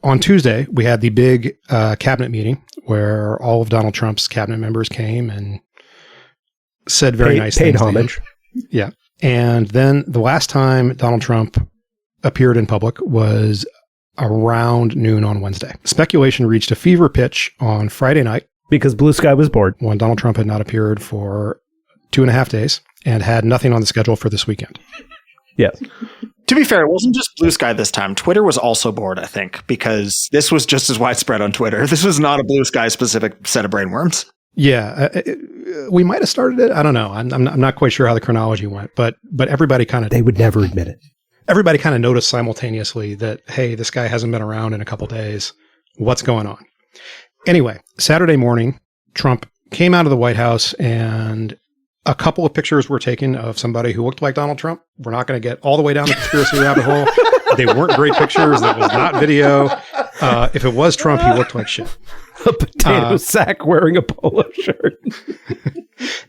On Tuesday, we had the big cabinet meeting where all of Donald Trump's cabinet members came and said very nice things. Paid homage. Yeah. And then the last time Donald Trump appeared in public was around noon on Wednesday. Speculation reached a fever pitch on Friday night. Because Blue Sky was bored. When Donald Trump had not appeared for 2.5 days and had nothing on the schedule for this weekend. Yes. To be fair, it wasn't just Blue Sky this time. Twitter was also bored, I think, because this was just as widespread on Twitter. This was not a Blue Sky specific set of brainworms. Yeah, we might have started it. I don't know. I'm not quite sure how the chronology went, but everybody kind of... They would never admit it. Everybody kind of noticed simultaneously that, hey, this guy hasn't been around in a couple days. What's going on? Anyway, Saturday morning, Trump came out of the White House and a couple of pictures were taken of somebody who looked like Donald Trump. We're not going to get all the way down the conspiracy rabbit hole. They weren't great pictures. That was not video. If it was Trump, he looked like shit. A potato sack wearing a polo shirt.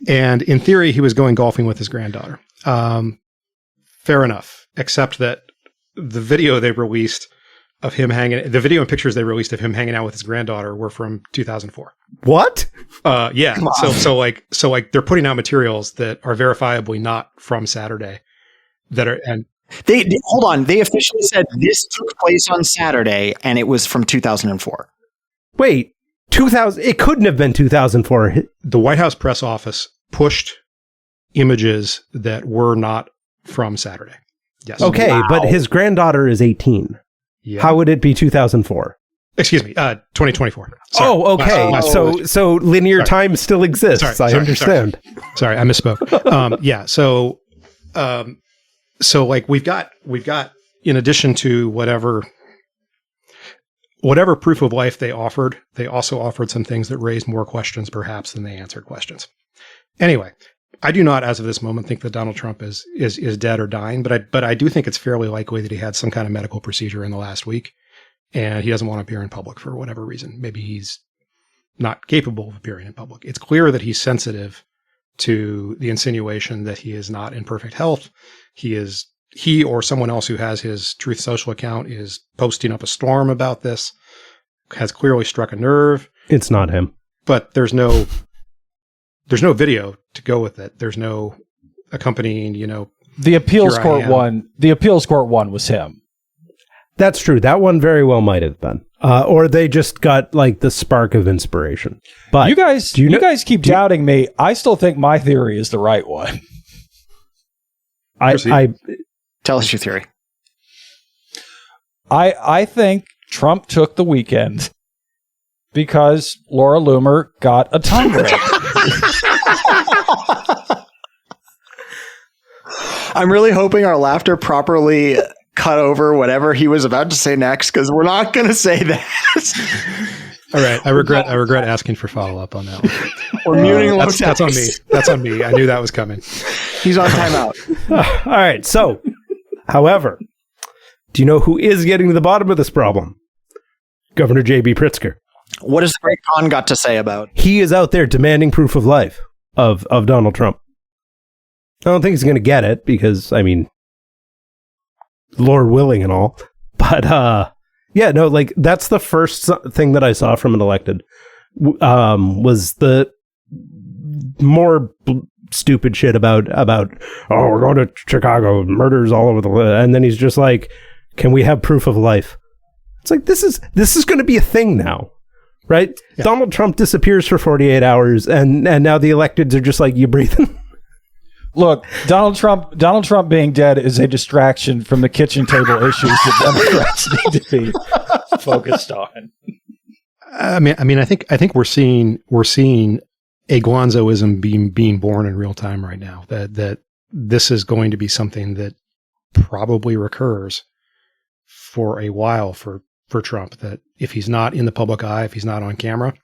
And in theory, he was going golfing with his granddaughter. Fair enough, except that the video they released of him the video and pictures they released of him hanging out with his granddaughter were from 2004. What? Yeah. So they're putting out materials that are verifiably not from Saturday and they hold on. They officially said this took place on Saturday and it was from 2004. Wait, 2000, it couldn't have been 2004. The White House press office pushed images that were not from Saturday. Yes. Okay, wow. But his granddaughter is 18. Yeah. How would it be 2004? Excuse me, 2024. Sorry. Oh, okay. So linear time still exists. I understand. Sorry, I misspoke. Yeah. So like we've got in addition to whatever proof of life they offered, they also offered some things that raised more questions perhaps than they answered questions. Anyway, I do not, as of this moment, think that Donald Trump is dead or dying, but I do think it's fairly likely that he had some kind of medical procedure in the last week, and he doesn't want to appear in public for whatever reason. Maybe he's not capable of appearing in public. It's clear that he's sensitive to the insinuation that he is not in perfect health. He or someone else who has his Truth Social account is posting up a storm about this, has clearly struck a nerve. It's not him. But there's no video to go with it. There's no accompanying, the appeals court one. The appeals court one was him. That's true. That one very well might have been. Or they just got like the spark of inspiration. But you guys keep doubting me. I still think my theory is the right one. Tell us your theory. I think Trump took the weekend because Laura Loomer got a tongue ring. I'm really hoping our laughter properly cut over whatever he was about to say next, because we're not going to say that. All right, I regret asking for follow up on that one. We're muting Lowtax. That's on me. That's on me. I knew that was coming. He's on timeout. All right. So, however, do you know who is getting to the bottom of this problem? Governor J.B. Pritzker. What has the Great Khan got to say about? He is out there demanding proof of life of Donald Trump. I don't think he's going to get it because, I mean, Lord willing and all. But, yeah, no, like, that's the first thing that I saw from an elected was the more stupid shit about, we're going to Chicago, murders all over the world. And then he's just like, can we have proof of life? It's like, this is going to be a thing now, right? Yeah. Donald Trump disappears for 48 hours and now the electeds are just like, you breathing? Look, Donald Trump being dead is a distraction from the kitchen table issues that Democrats need to be focused on. I mean, I think we're seeing a Glonzoism being born in real time right now. That this is going to be something that probably recurs for a while for Trump. That if he's not in the public eye, if he's not on camera,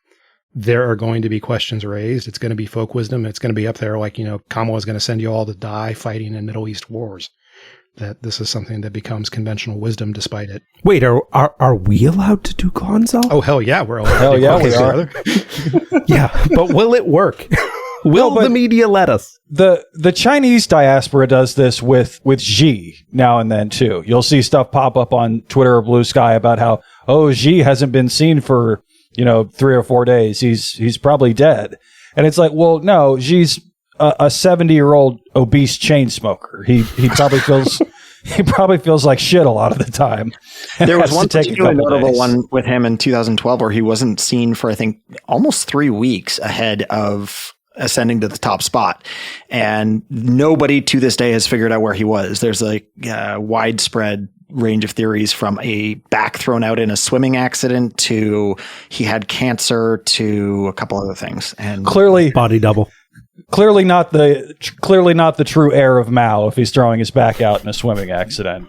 there are going to be questions raised. It's going to be folk wisdom. It's going to be up there like, Kamala is going to send you all to die fighting in Middle East wars. That this is something that becomes conventional wisdom despite it. Wait, are we allowed to do Glonzo? Oh, hell yeah, we're allowed to do Glonzo. We are. Yeah, but will it work? Will the media let us? The Chinese diaspora does this with Xi now and then, too. You'll see stuff pop up on Twitter or Blue Sky about how, Xi hasn't been seen for 3 or 4 days. He's probably dead. And it's like, well, no, Xi's a 70-year-old obese chain smoker. He probably feels like shit a lot of the time. There was one particularly notable one with him in 2012 where he wasn't seen for, I think, almost 3 weeks ahead of ascending to the top spot. And nobody to this day has figured out where he was. There's a widespread range of theories from a back thrown out in a swimming accident to he had cancer to a couple other things. And clearly body double. Clearly not the true heir of Mao if he's throwing his back out in a swimming accident.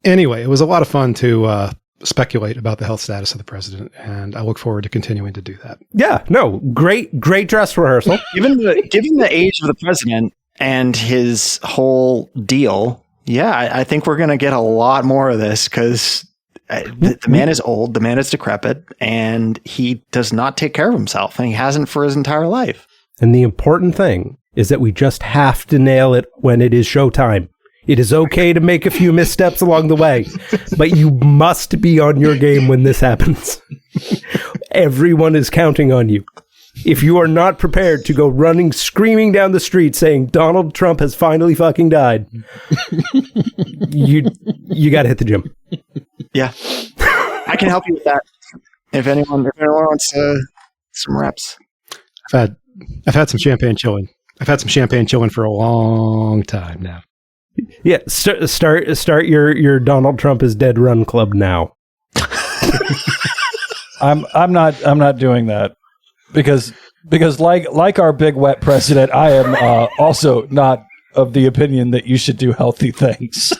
Anyway, it was a lot of fun to speculate about the health status of the president, and I look forward to continuing to do that. Yeah, no, great dress rehearsal. Given the age of the president, and his whole deal, I think we're going to get a lot more of this because the man is old, the man is decrepit, and he does not take care of himself, and he hasn't for his entire life. And the important thing is that we just have to nail it when it is showtime. It is okay to make a few missteps along the way, but you must be on your game when this happens. Everyone is counting on you. If you are not prepared to go running, screaming down the street saying Donald Trump has finally fucking died, you got to hit the gym. Yeah, I can help you with that. If anyone wants some reps, I've had some champagne chilling. I've had some champagne chilling for a long time now. Yeah, start your Donald Trump is dead run club now. I'm not doing that because like our big wet president, I am also not of the opinion that you should do healthy things.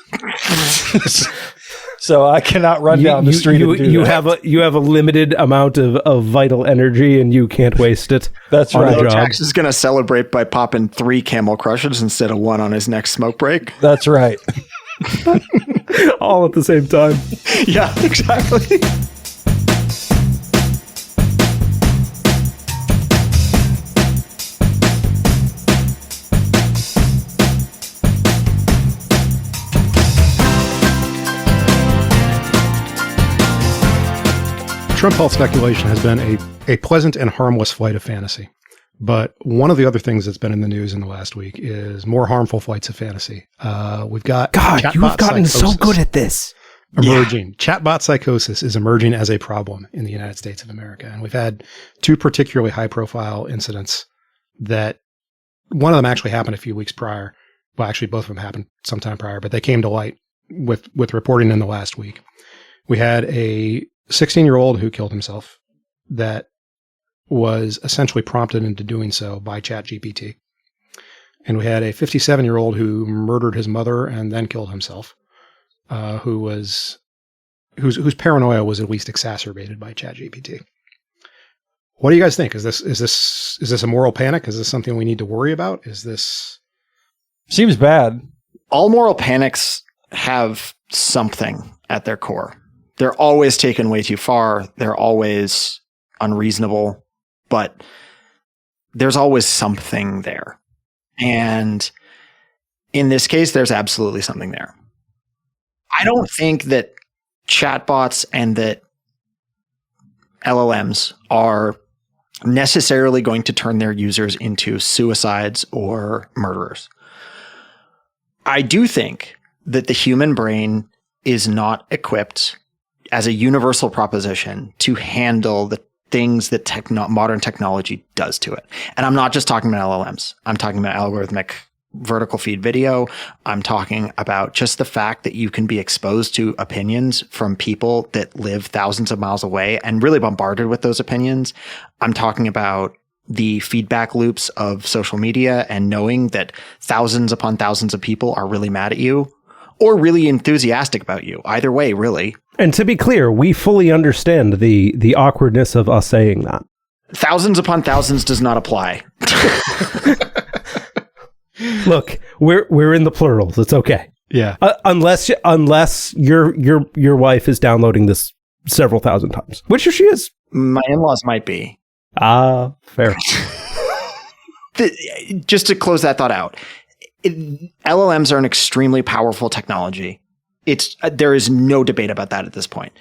So I cannot run down the street and do that. You have a limited amount of vital energy and you can't waste it. That's right. Lowtax is going to celebrate by popping 3 Camel Crushers instead of 1 on his next smoke break. That's right. All at the same time. Yeah, exactly. Trump health speculation has been a pleasant and harmless flight of fantasy. But one of the other things that's been in the news in the last week is more harmful flights of fantasy. We've got God, you've gotten so good at this. Emerging. Yeah. Chatbot psychosis is emerging as a problem in the United States of America. And we've had 2 particularly high-profile incidents that one of them actually happened a few weeks prior. Well, actually, both of them happened sometime prior, but they came to light with reporting in the last week. We had a 16-year-old who killed himself that was essentially prompted into doing so by ChatGPT. And we had a 57-year-old who murdered his mother and then killed himself, whose paranoia was at least exacerbated by ChatGPT. What do you guys think? Is this a moral panic? Is this something we need to worry about? Is this seems bad? All moral panics have something at their core. They're always taken way too far. They're always unreasonable, but there's always something there. And in this case, there's absolutely something there. I don't think that chatbots and that LLMs are necessarily going to turn their users into suicides or murderers. I do think that the human brain is not equipped as a universal proposition to handle the things that modern technology does to it. And I'm not just talking about LLMs. I'm talking about algorithmic vertical feed video. I'm talking about just the fact that you can be exposed to opinions from people that live thousands of miles away and really bombarded with those opinions. I'm talking about the feedback loops of social media and knowing that thousands upon thousands of people are really mad at you or really enthusiastic about you. Either way, really. And to be clear, we fully understand the awkwardness of us saying that. Thousands upon thousands does not apply. Look, we're in the plurals. It's okay. Yeah. Unless your wife is downloading this several thousand times, which she is. My in-laws might be. Fair. Just to close that thought out, LLMs are an extremely powerful technology. There is no debate about that at this point.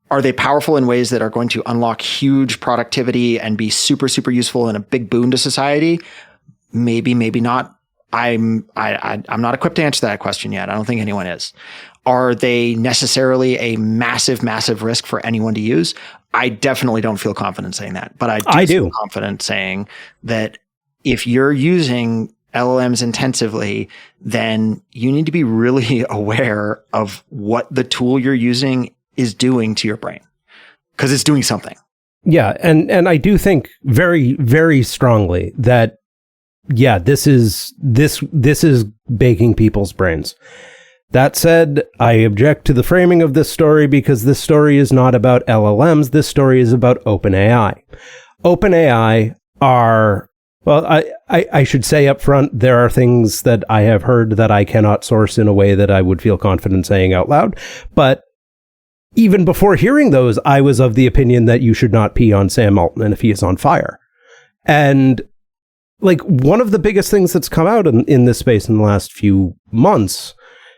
Are they powerful in ways that are going to unlock huge productivity and be super, super useful and a big boon to society? Maybe, maybe not. I'm not equipped to answer that question yet. I don't think anyone is. Are they necessarily a massive, massive risk for anyone to use? I definitely don't feel confident saying that, but I do feel confident saying that if you're using LLMs intensively, then you need to be really aware of what the tool you're using is doing to your brain, because it's doing something. Yeah, and I do think very, very strongly that this is baking people's brains. That said, I object to the framing of this story because this story is not about LLMs. This story is about OpenAI. OpenAI are Well, I should say up front, there are things that I have heard that I cannot source in a way that I would feel confident saying out loud. But even before hearing those, I was of the opinion that you should not pee on Sam Altman if he is on fire. And like one of the biggest things that's come out in this space in the last few months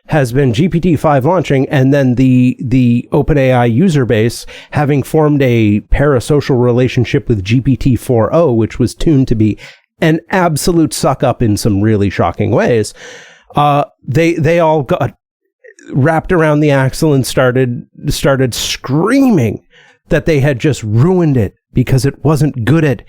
has been GPT-5 launching, and then the OpenAI user base having formed a parasocial relationship with GPT-4o, which was tuned to be an absolute suck up in some really shocking ways. They all got wrapped around the axle and started screaming that they had just ruined it because it wasn't good at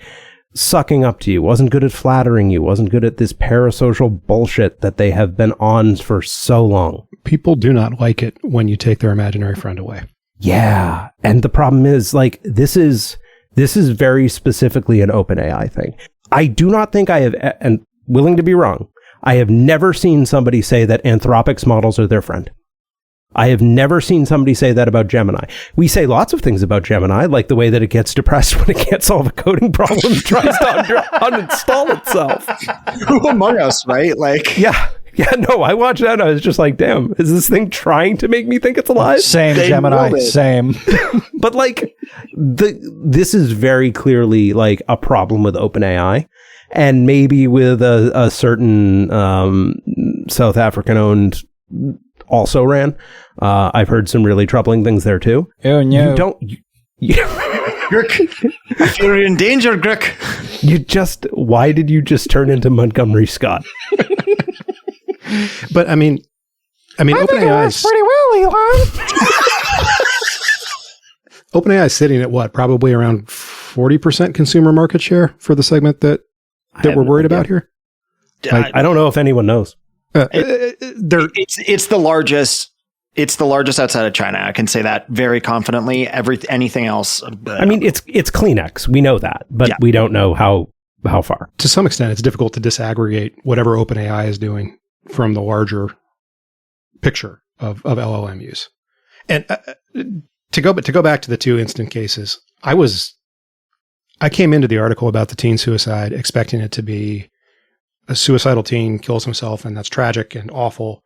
sucking up to you, wasn't good at flattering you, wasn't good at this parasocial bullshit that they have been on for so long. People do not like it when you take their imaginary friend away. Yeah. And the problem is, like, this is very specifically an OpenAI thing. I do not think I have, and willing to be wrong, I have never seen somebody say that Anthropic's models are their friend. I have never seen somebody say that about Gemini. We say lots of things about Gemini, like the way that it gets depressed when it can't solve a coding problem and tries to uninstall itself. Who among us, right? Like, yeah, no, I watched that and I was just like, damn, is this thing trying to make me think it's alive? Same, Gemini, same. But like, this is very clearly like a problem with OpenAI, and maybe with a certain South African-owned also ran. I've heard some really troubling things there too. Oh no! Grick, I feel you're in danger, Grick. Why did you just turn into Montgomery Scott? But I mean, OpenAI is pretty well, Elon. OpenAI is sitting at what? Probably around 40% consumer market share for the segment that we're worried about here. I don't know if anyone knows. It's the largest. It's the largest outside of China. I can say that very confidently. Anything else? I mean, it's Kleenex. We know that, but we don't know how far. To some extent, it's difficult to disaggregate whatever OpenAI is doing from the larger picture of LLM use. And to go back to the two instant cases, I came into the article about the teen suicide expecting it to be a suicidal teen kills himself, and that's tragic and awful.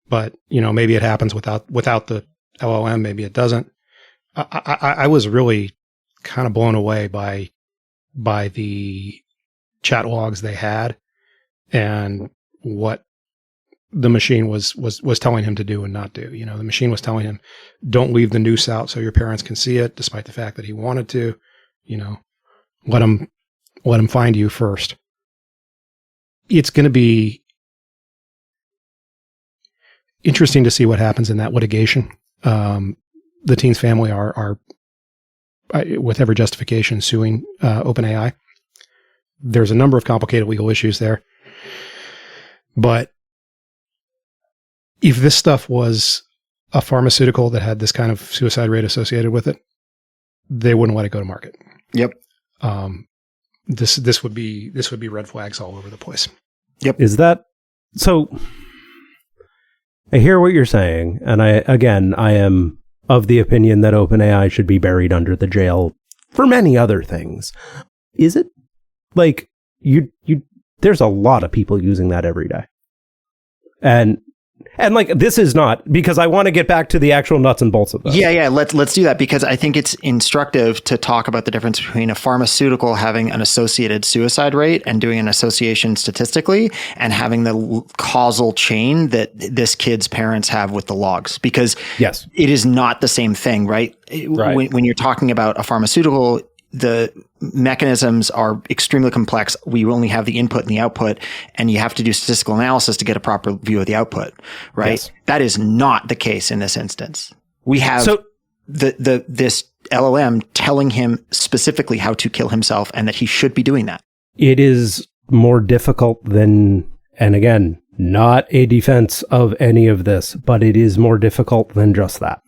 But maybe it happens without the LLM. Maybe it doesn't. I was really kind of blown away by the chat logs they had and what the machine was telling him to do and not do. The machine was telling him, don't leave the noose out so your parents can see it, despite the fact that he wanted to. Let him find you first. It's going to be interesting to see what happens in that litigation. The teen's family are with every justification, suing OpenAI. There's a number of complicated legal issues there. But if this stuff was a pharmaceutical that had this kind of suicide rate associated with it, they wouldn't let it go to market. Yep. This would be red flags all over the place. Yep. Is that so? I hear what you're saying, and I am of the opinion that OpenAI should be buried under the jail for many other things. Is it? Like you there's a lot of people using that every day. And like, this is not, because I want to get back to the actual nuts and bolts of this. Yeah. Let's do that, because I think it's instructive to talk about the difference between a pharmaceutical having an associated suicide rate and doing an association statistically, and having the causal chain that this kid's parents have with the logs, because yes, it is not the same thing, right? When you're talking about a pharmaceutical, the mechanisms are extremely complex. We only have the input and the output, and you have to do statistical analysis to get a proper view of the output, right? Yes. That is not the case in this instance. We have this LLM telling him specifically how to kill himself and that he should be doing that. It is more difficult than, and again, not a defense of any of this, but it is more difficult than just that.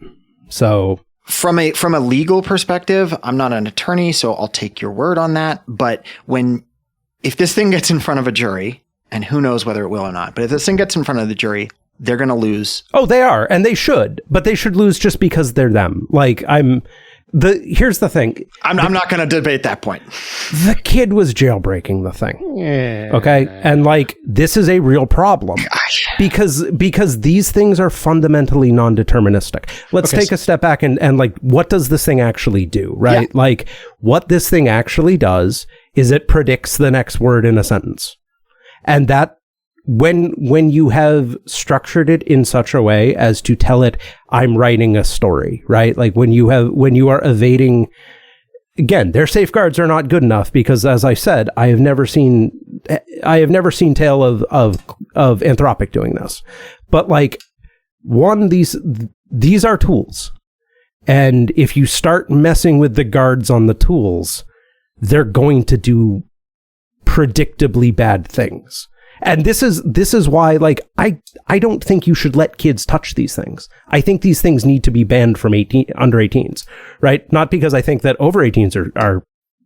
So From a legal perspective, I'm not an attorney, so I'll take your word on that. But if this thing gets in front of a jury, and who knows whether it will or not, but if this thing gets in front of the jury, they're going to lose. Oh, they are, and they should, but they should lose just because they're them. Like Here's the thing. I'm not going to debate that point. The kid was jailbreaking the thing. Yeah. Okay. And like, this is a real problem because these things are fundamentally non-deterministic. Let's take a step back and like, what does this thing actually do? Right. Yeah. Like, what this thing actually does is it predicts the next word in a sentence. And that, when you have structured it in such a way as to tell it, I'm writing a story, right? Like when you are evading, again, their safeguards are not good enough because, as I said, I have never seen tale of Anthropic doing this. But like, these are tools. And if you start messing with the guards on the tools, they're going to do predictably bad things. And this is why, like, I don't think you should let kids touch these things. I think these things need to be banned from under 18s, right? Not because I think that over 18s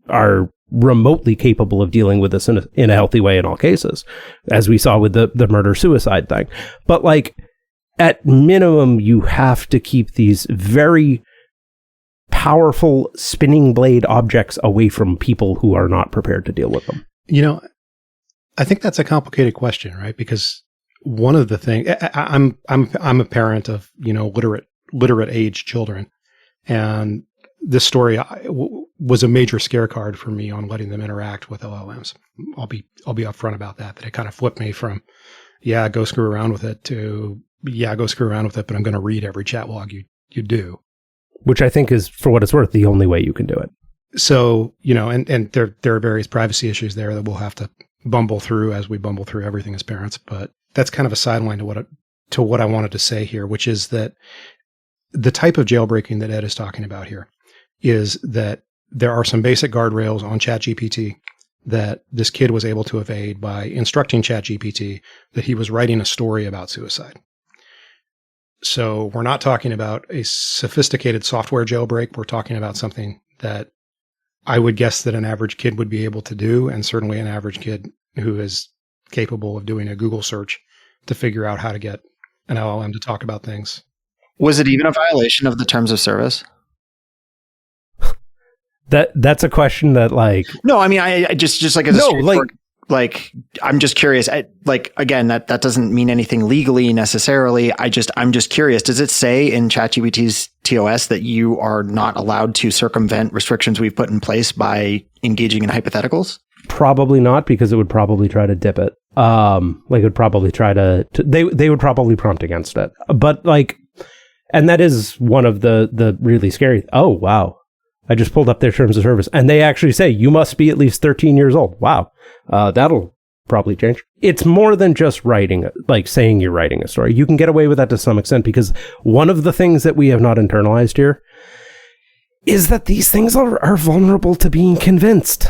are remotely capable of dealing with this in a healthy way in all cases, as we saw with the murder-suicide thing. But like, at minimum, you have to keep these very powerful spinning blade objects away from people who are not prepared to deal with them. You know, I think that's a complicated question, right? Because one of the things, I'm a parent of, literate age children, and this story was a major scare card for me on letting them interact with LLMs. I'll be upfront about that. That it kind of flipped me from, go screw around with it to, go screw around with it, but I'm going to read every chat log you do. Which I think is, for what it's worth, the only way you can do it. So, and there are various privacy issues there that we'll have to bumble through as we bumble through everything as parents. But that's kind of a sideline to what I wanted to say here, which is that the type of jailbreaking that Ed is talking about here is that there are some basic guardrails on ChatGPT that this kid was able to evade by instructing ChatGPT that he was writing a story about suicide. So we're not talking about a sophisticated software jailbreak. We're talking about something that I would guess that an average kid would be able to do, and certainly an average kid who is capable of doing a Google search to figure out how to get an LLM to talk about things. Was it even a violation of the terms of service? That's a question that, like, no, I mean, I just like as a I'm just curious. Again, that doesn't mean anything legally necessarily. I'm just curious. Does it say in ChatGPT's TOS that you are not allowed to circumvent restrictions we've put in place by engaging in hypotheticals? Probably not, because it would probably try to dip it. It would probably try to they would probably prompt against it. But like, and that is one of the really scary. Oh, wow. I just pulled up their terms of service, and they actually say you must be at least 13 years old. Wow. That'll probably change. It's more than just writing, like saying you're writing a story. You can get away with that to some extent, because one of the things that we have not internalized here is that these things are vulnerable to being convinced.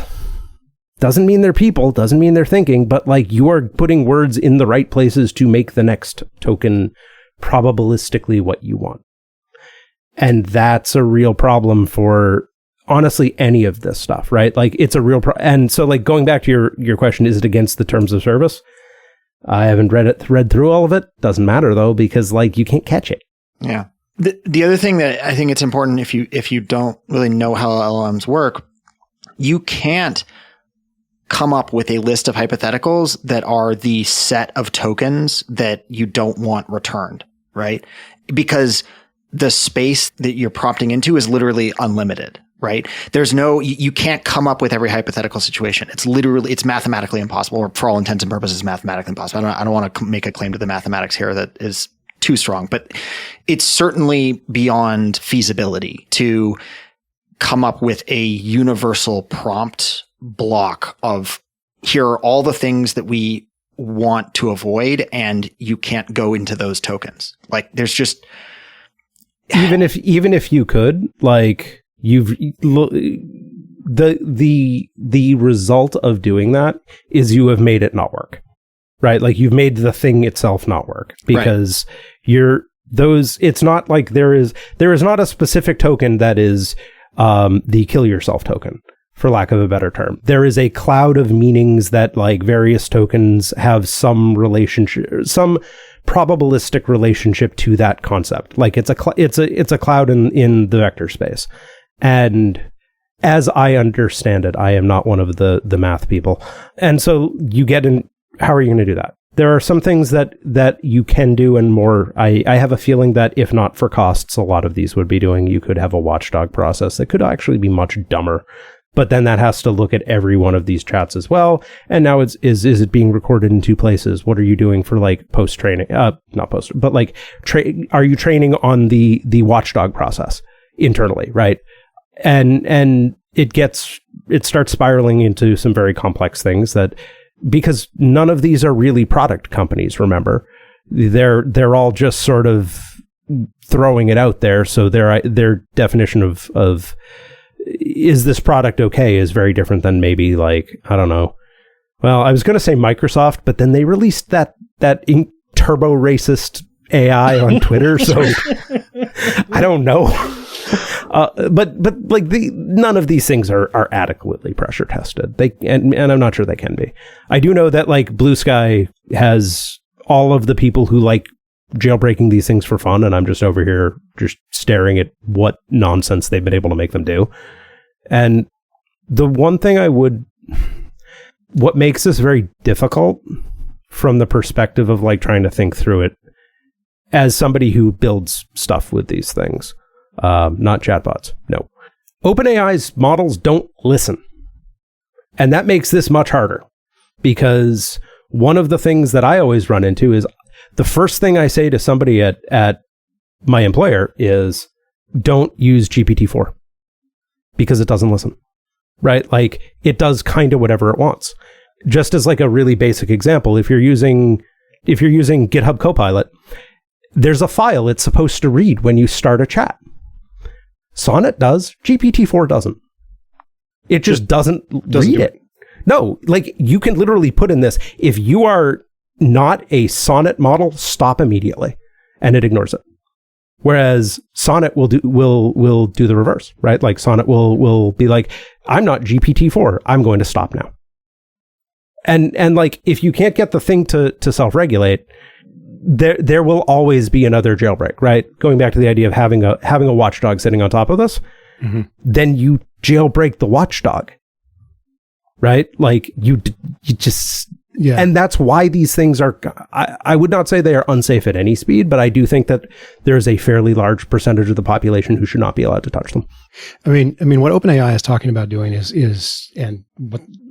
Doesn't mean they're people, doesn't mean they're thinking, but like, you are putting words in the right places to make the next token probabilistically what you want. And that's a real problem for, honestly, any of this stuff, right? Like, it's a real and so, like, going back to your question, is it against the terms of service? I haven't read through all of it. Doesn't matter though, because like, you can't catch it. Yeah. The other thing that I think it's important, if you don't really know how LLMs work, you can't come up with a list of hypotheticals that are the set of tokens that you don't want returned, right? Because the space that you're prompting into is literally unlimited, right? You can't come up with every hypothetical situation. It's mathematically impossible, or for all intents and purposes, mathematically impossible. I don't want to make a claim to the mathematics here that is too strong, but it's certainly beyond feasibility to come up with a universal prompt block of, here are all the things that we want to avoid, and you can't go into those tokens. Like, there's just, even if you could, like, the result of doing that is you have made it not work, right? Like, you've made the thing itself not work, because it's not like there is not a specific token that is the kill yourself token, for lack of a better term. There is a cloud of meanings that, like, various tokens have some relationship, some probabilistic relationship to that concept. Like, it's a cloud in the vector space. And as I understand it, I am not one of the math people. And so you get in, how are you going to do that? There are some things that you can do and more. I have a feeling that if not for costs, a lot of these would be doing, you could have a watchdog process that could actually be much dumber. But then that has to look at every one of these chats as well. And now is it being recorded in two places? What are you doing for like post training? Not post, but like are you training on the watchdog process internally, right? And it starts spiraling into some very complex things that, because none of these are really product companies, remember. They're all just sort of throwing it out there. So their definition of is this product okay is very different than maybe like, I don't know. Well, I was going to say Microsoft, but then they released that turbo racist AI on Twitter. So I don't know. But like none of these things are adequately pressure tested. And I'm not sure they can be. I do know that like Blue Sky has all of the people who like jailbreaking these things for fun, and I'm just over here just staring at what nonsense they've been able to make them do. And the one thing what makes this very difficult from the perspective of like trying to think through it as somebody who builds stuff with these things, not chatbots. No. OpenAI's models don't listen. And that makes this much harder, because one of the things that I always run into is the first thing I say to somebody at my employer is don't use GPT-4 because it doesn't listen, right? Like it does kind of whatever it wants. Just as like a really basic example, if you're using GitHub Copilot, there's a file it's supposed to read when you start a chat. Sonnet does, GPT-4 doesn't. It just doesn't read it. No, like you can literally put in this, if you are not a Sonnet model, stop immediately, and it ignores it. Whereas Sonnet will do the reverse, right? Like Sonnet will be like, I'm not GPT-4, I'm going to stop now. And like if you can't get the thing to self-regulate, there will always be another jailbreak, right? Going back to the idea of having a watchdog sitting on top of this, then you jailbreak the watchdog, right? Like you just. Yeah. And that's why these things are, I would not say they are unsafe at any speed, but I do think that there's a fairly large percentage of the population who should not be allowed to touch them. I mean, what OpenAI is talking about doing is and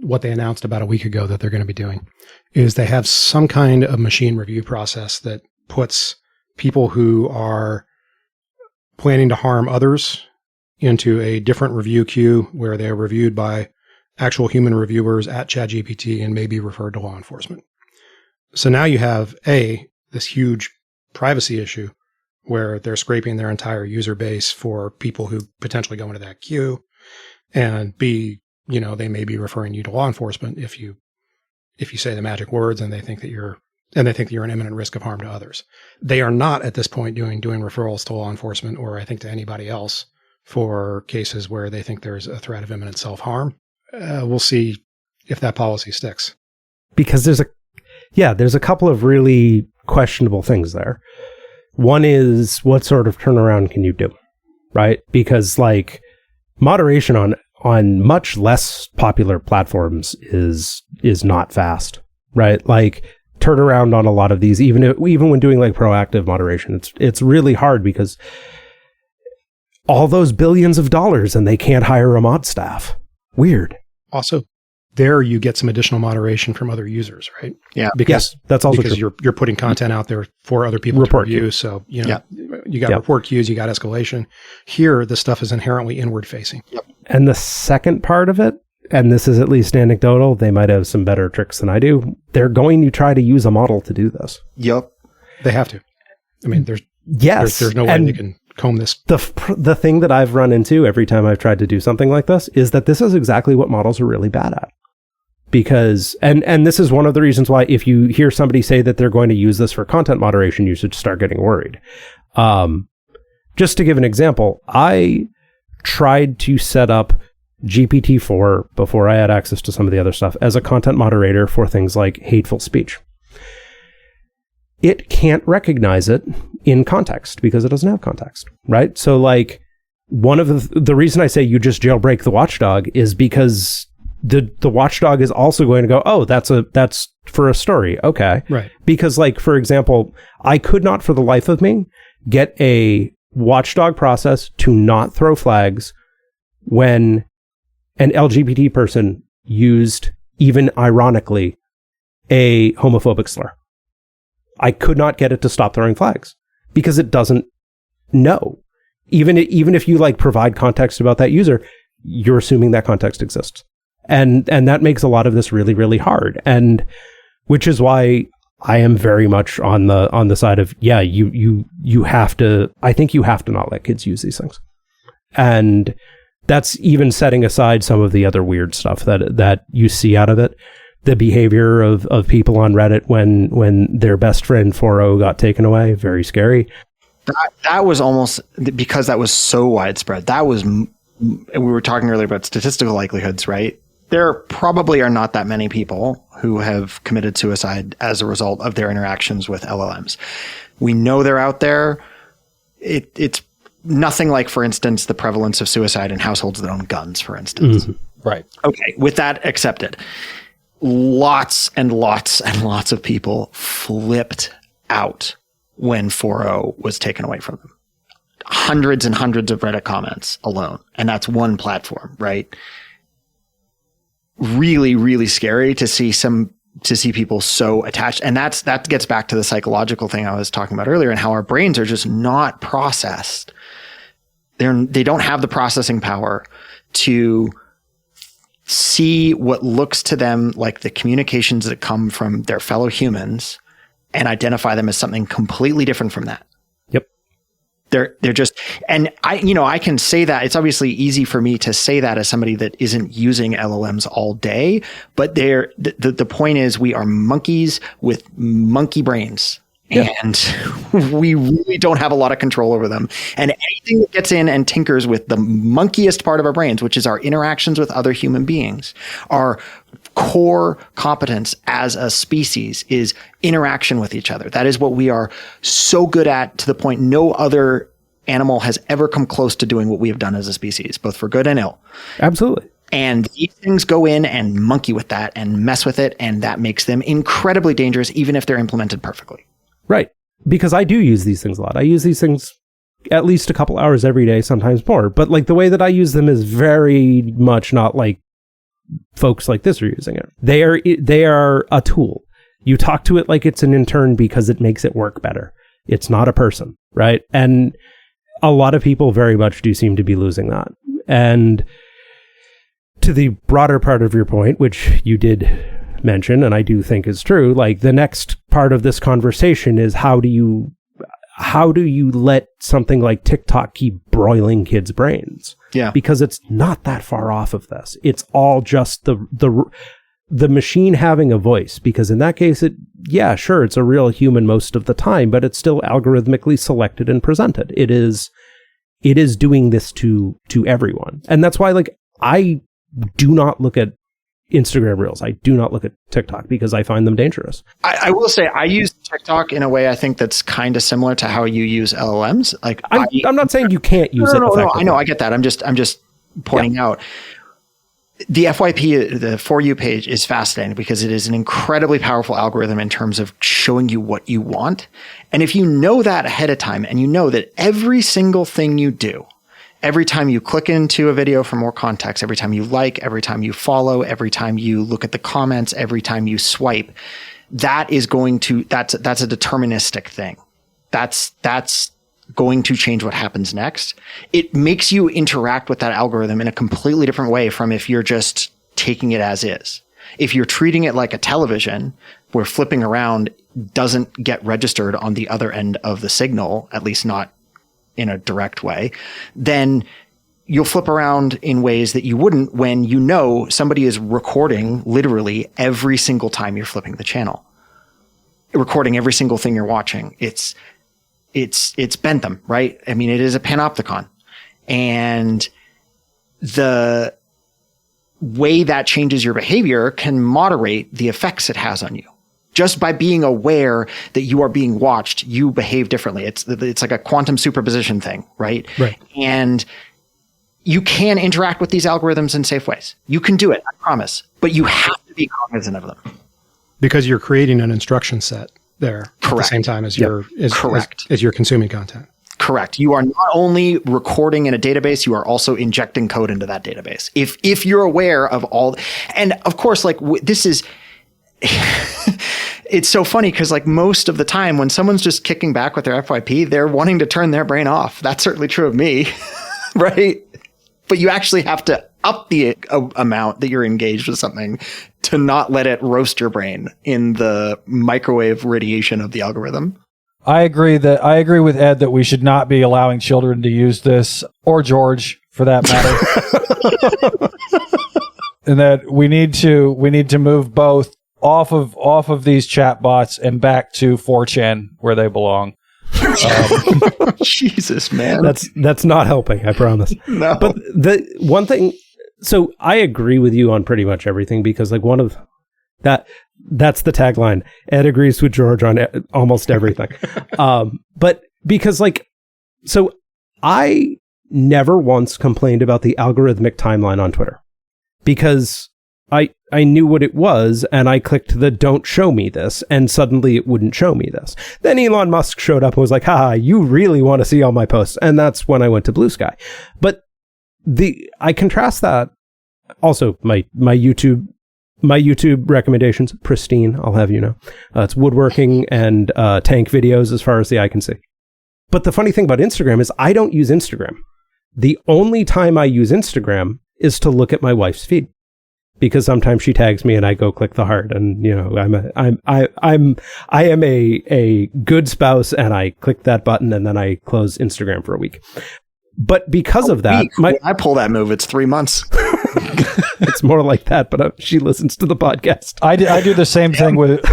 what they announced about a week ago that they're going to be doing is they have some kind of machine review process that puts people who are planning to harm others into a different review queue where they are reviewed by actual human reviewers at ChatGPT and may be referred to law enforcement. So now you have this huge privacy issue where they're scraping their entire user base for people who potentially go into that queue, and B, they may be referring you to law enforcement if you say the magic words and they think that you're an imminent risk of harm to others. They are not at this point doing referrals to law enforcement or I think to anybody else for cases where they think there's a threat of imminent self-harm. We'll see if that policy sticks. Because there's a couple of really questionable things there. One is, what sort of turnaround can you do, right? Because like moderation on much less popular platforms is not fast, right? Like turnaround on a lot of these, even when doing like proactive moderation, it's really hard because all those billions of dollars and they can't hire a mod staff. Weird. Also, there you get some additional moderation from other users, right? Yeah. Because that's also because true. You're putting content out there for other people to review. So you got report queues, you got escalation. Here, the stuff is inherently inward facing. Yep. And the second part of it, and this is at least anecdotal, they might have some better tricks than I do. They're going to try to use a model to do this. Yep. They have to. I mean, there's no way they can comb this. The thing that I've run into every time I've tried to do something like this is that this is exactly what models are really bad at. Because, and this is one of the reasons why if you hear somebody say that they're going to use this for content moderation, you should start getting worried. Just to give an example, I tried to set up GPT-4 before I had access to some of the other stuff as a content moderator for things like hateful speech. It can't recognize it in context because it doesn't have context, right? So like one of the reason I say you just jailbreak the watchdog is because the watchdog is also going to go, oh, that's for a story. Okay. Right. Because, like, for example, I could not for the life of me get a watchdog process to not throw flags when an LGBT person used, even ironically, a homophobic slur. I could not get it to stop throwing flags because it doesn't know. Even if you like provide context about that user, you're assuming that context exists. And that makes a lot of this really, really hard. And which is why I am very much on the side of, yeah, you have to, I think you have to not let kids use these things. And that's even setting aside some of the other weird stuff that you see out of it. The behavior of people on Reddit when their best friend 4.0 got taken away, very scary. That was almost, because that was so widespread. That was, we were talking earlier about statistical likelihoods, right? There probably are not that many people who have committed suicide as a result of their interactions with LLMs. We know they're out there. It's nothing like, for instance, the prevalence of suicide in households that own guns, for instance. Mm-hmm. Right. Okay. With that accepted, lots and lots and lots of people flipped out when 4.0 was taken away from them. Hundreds and hundreds of Reddit comments alone. And that's one platform, right? Really, really scary to see people so attached. And that gets back to the psychological thing I was talking about earlier and how our brains are just not processed. They don't have the processing power to see what looks to them like the communications that come from their fellow humans and identify them as something completely different from that. Yep. They're just, and I can say that. It's obviously easy for me to say that as somebody that isn't using LLMs all day, but the point is we are monkeys with monkey brains. Yeah. And we really don't have a lot of control over them. And anything that gets in and tinkers with the monkiest part of our brains, which is our interactions with other human beings, our core competence as a species is interaction with each other. That is what we are so good at, to the point no other animal has ever come close to doing what we have done as a species, both for good and ill. Absolutely. And these things go in and monkey with that and mess with it, and that makes them incredibly dangerous, even if they're implemented perfectly. Right. Because I do use these things a lot. I use these things at least a couple hours every day, sometimes more. But like the way that I use them is very much not like folks like this are using it. They are a tool. You talk to it like it's an intern because it makes it work better. It's not a person, right? And a lot of people very much do seem to be losing that. And to the broader part of your point, which you did mention, and I do think is true, like the next part of this conversation is how do you let something like TikTok keep broiling kids' brains? Yeah. Because it's not that far off of this. It's all just the machine having a voice, because in that case, it's a real human most of the time, but it's still algorithmically selected and presented. It is doing this to everyone. And that's why, like, I do not look at Instagram Reels. I do not look at TikTok because I find them dangerous. I will say I use TikTok in a way I think that's kind of similar to how you use LLMs. Like I'm not saying you can't use it. No, I know, I get that. I'm just pointing out the FYP, the For You page, is fascinating because it is an incredibly powerful algorithm in terms of showing you what you want. And if you know that ahead of time, and you know that every single thing you do, every time you click into a video for more context, every time you like, every time you follow, every time you look at the comments, every time you swipe, that's a deterministic thing. That's going to change what happens next. It makes you interact with that algorithm in a completely different way from if you're just taking it as is. If you're treating it like a television where flipping around doesn't get registered on the other end of the signal, at least not in a direct way, then you'll flip around in ways that you wouldn't when you know somebody is recording literally every single time you're flipping the channel, recording every single thing you're watching. It's Bentham, right? I mean, it is a panopticon, and the way that changes your behavior can moderate the effects it has on you. Just by being aware that you are being watched, you behave differently. It's like a quantum superposition thing, right? Right. And you can interact with these algorithms in safe ways. You can do it, I promise. But you have to be cognizant of them. Because you're creating an instruction set there Correct. at the same time as you're Correct. As you're consuming content. Correct. You are not only recording in a database, you are also injecting code into that database. If you're aware of all, and of course, like this is, it's so funny because like most of the time when someone's just kicking back with their FYP, they're wanting to turn their brain off. That's certainly true of me, right? But you actually have to up the amount that you're engaged with something to not let it roast your brain in the microwave radiation of the algorithm. I agree with Ed that we should not be allowing children to use this, or George for that matter. And that we need to move both off of these chat bots and back to 4chan where they belong. Jesus, man. That's not helping, I promise. No. But the one thing, so I agree with you on pretty much everything, because like that's the tagline. Ed agrees with George on almost everything. But because like, so I never once complained about the algorithmic timeline on Twitter, because I knew what it was, and I clicked the don't show me this, and suddenly it wouldn't show me this. Then Elon Musk showed up and was like, haha, you really want to see all my posts. And that's when I went to Blue Sky. But I contrast that. Also, my YouTube recommendations, pristine, I'll have you know. It's woodworking and tank videos as far as the eye can see. But the funny thing about Instagram is I don't use Instagram. The only time I use Instagram is to look at my wife's feed, because sometimes she tags me and I go click the heart, and you know I am a good spouse, and I click that button and then I close Instagram for a week. But because of that, when I pull that move, it's 3 months. It's more like that, but she listens to the podcast. I do the same thing with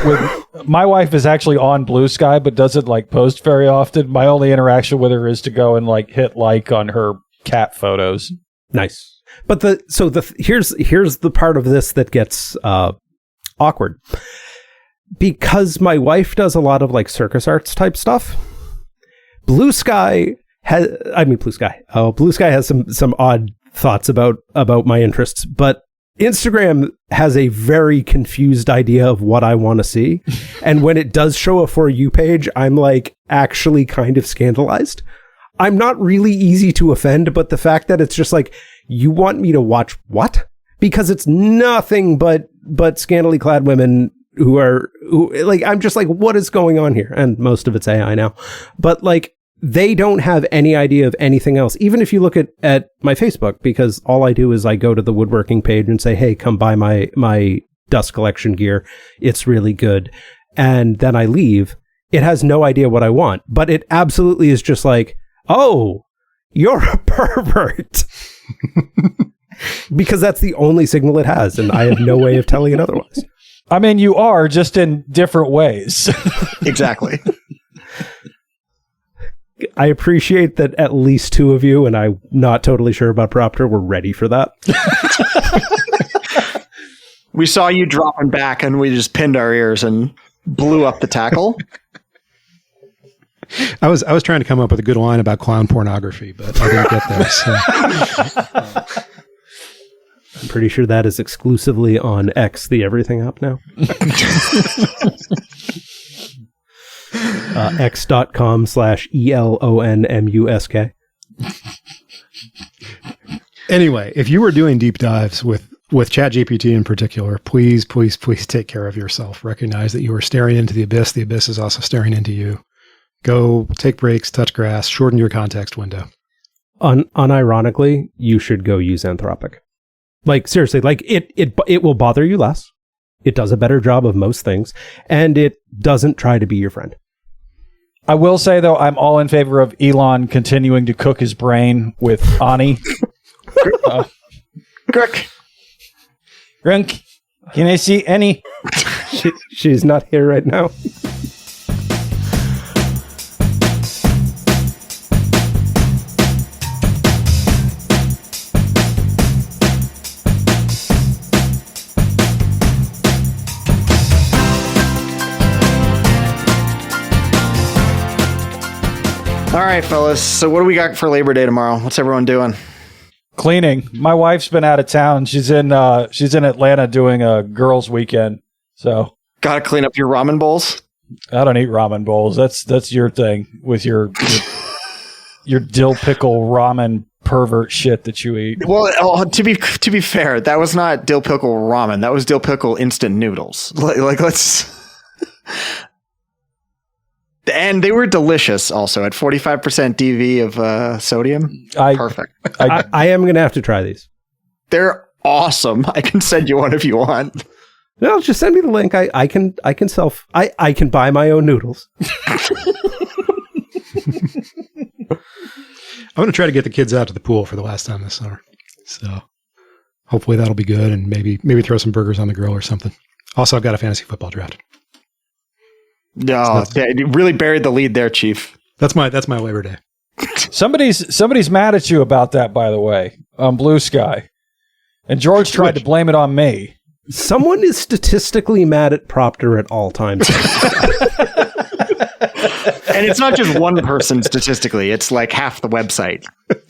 my wife is actually on Blue Sky, but doesn't like post very often. My only interaction with her is to go and like hit like on her cat photos. Nice. But here's the part of this that gets awkward, because my wife does a lot of like circus arts type stuff. Blue Sky has some odd thoughts about my interests, but Instagram has a very confused idea of what I want to see. And when it does show a For You page, I'm like actually kind of scandalized. I'm not really easy to offend, but the fact that it's just like, you want me to watch what? Because it's nothing but scantily clad women who like, I'm just like, what is going on here? And most of it's AI now, but like, they don't have any idea of anything else. Even if you look at my Facebook, because all I do is I go to the woodworking page and say, hey, come buy my dust collection gear. It's really good. And then I leave. It has no idea what I want, but it absolutely is just like, oh, you're a pervert. Because that's the only signal it has, and I have no way of telling it otherwise. I mean, you are, just in different ways. Exactly. I appreciate that at least two of you, and I'm not totally sure about Propter, were ready for that. We saw you dropping back, and we just pinned our ears and blew up the tackle. I was trying to come up with a good line about clown pornography, but I didn't get there. So. I'm pretty sure that is exclusively on X, the everything app now. X.com/ELONMUSK. Anyway, if you were doing deep dives with ChatGPT in particular, please take care of yourself. Recognize that you are staring into the abyss. The abyss is also staring into you. Go take breaks, touch grass, shorten your context window. Unironically, you should go use Anthropic. Like, seriously, like it will bother you less. It does a better job of most things, and it doesn't try to be your friend. I will say, though, I'm all in favor of Elon continuing to cook his brain with Ani. Grunk. Can I see any? She's not here right now. All right, fellas. So what do we got for Labor Day tomorrow? What's everyone doing? Cleaning. My wife's been out of town. She's in Atlanta doing a girls' weekend. So gotta clean up your ramen bowls. I don't eat ramen bowls. That's your thing with your dill pickle ramen pervert shit that you eat. Well, to be fair, that was not dill pickle ramen. That was dill pickle instant noodles. Like let's. And they were delicious also at 45% DV of sodium. Perfect. I am going to have to try these. They're awesome. I can send you one if you want. No, just send me the link. I can buy my own noodles. I'm going to try to get the kids out to the pool for the last time this summer. So hopefully that'll be good, and maybe throw some burgers on the grill or something. Also, I've got a fantasy football draft. No, you really buried the lead there, Chief. That's my Labor Day. Somebody's mad at you about that, by the way, on Blue Sky. And George tried to blame it on me. Someone is statistically mad at Propter at all times. And it's not just one person statistically. It's like half the website.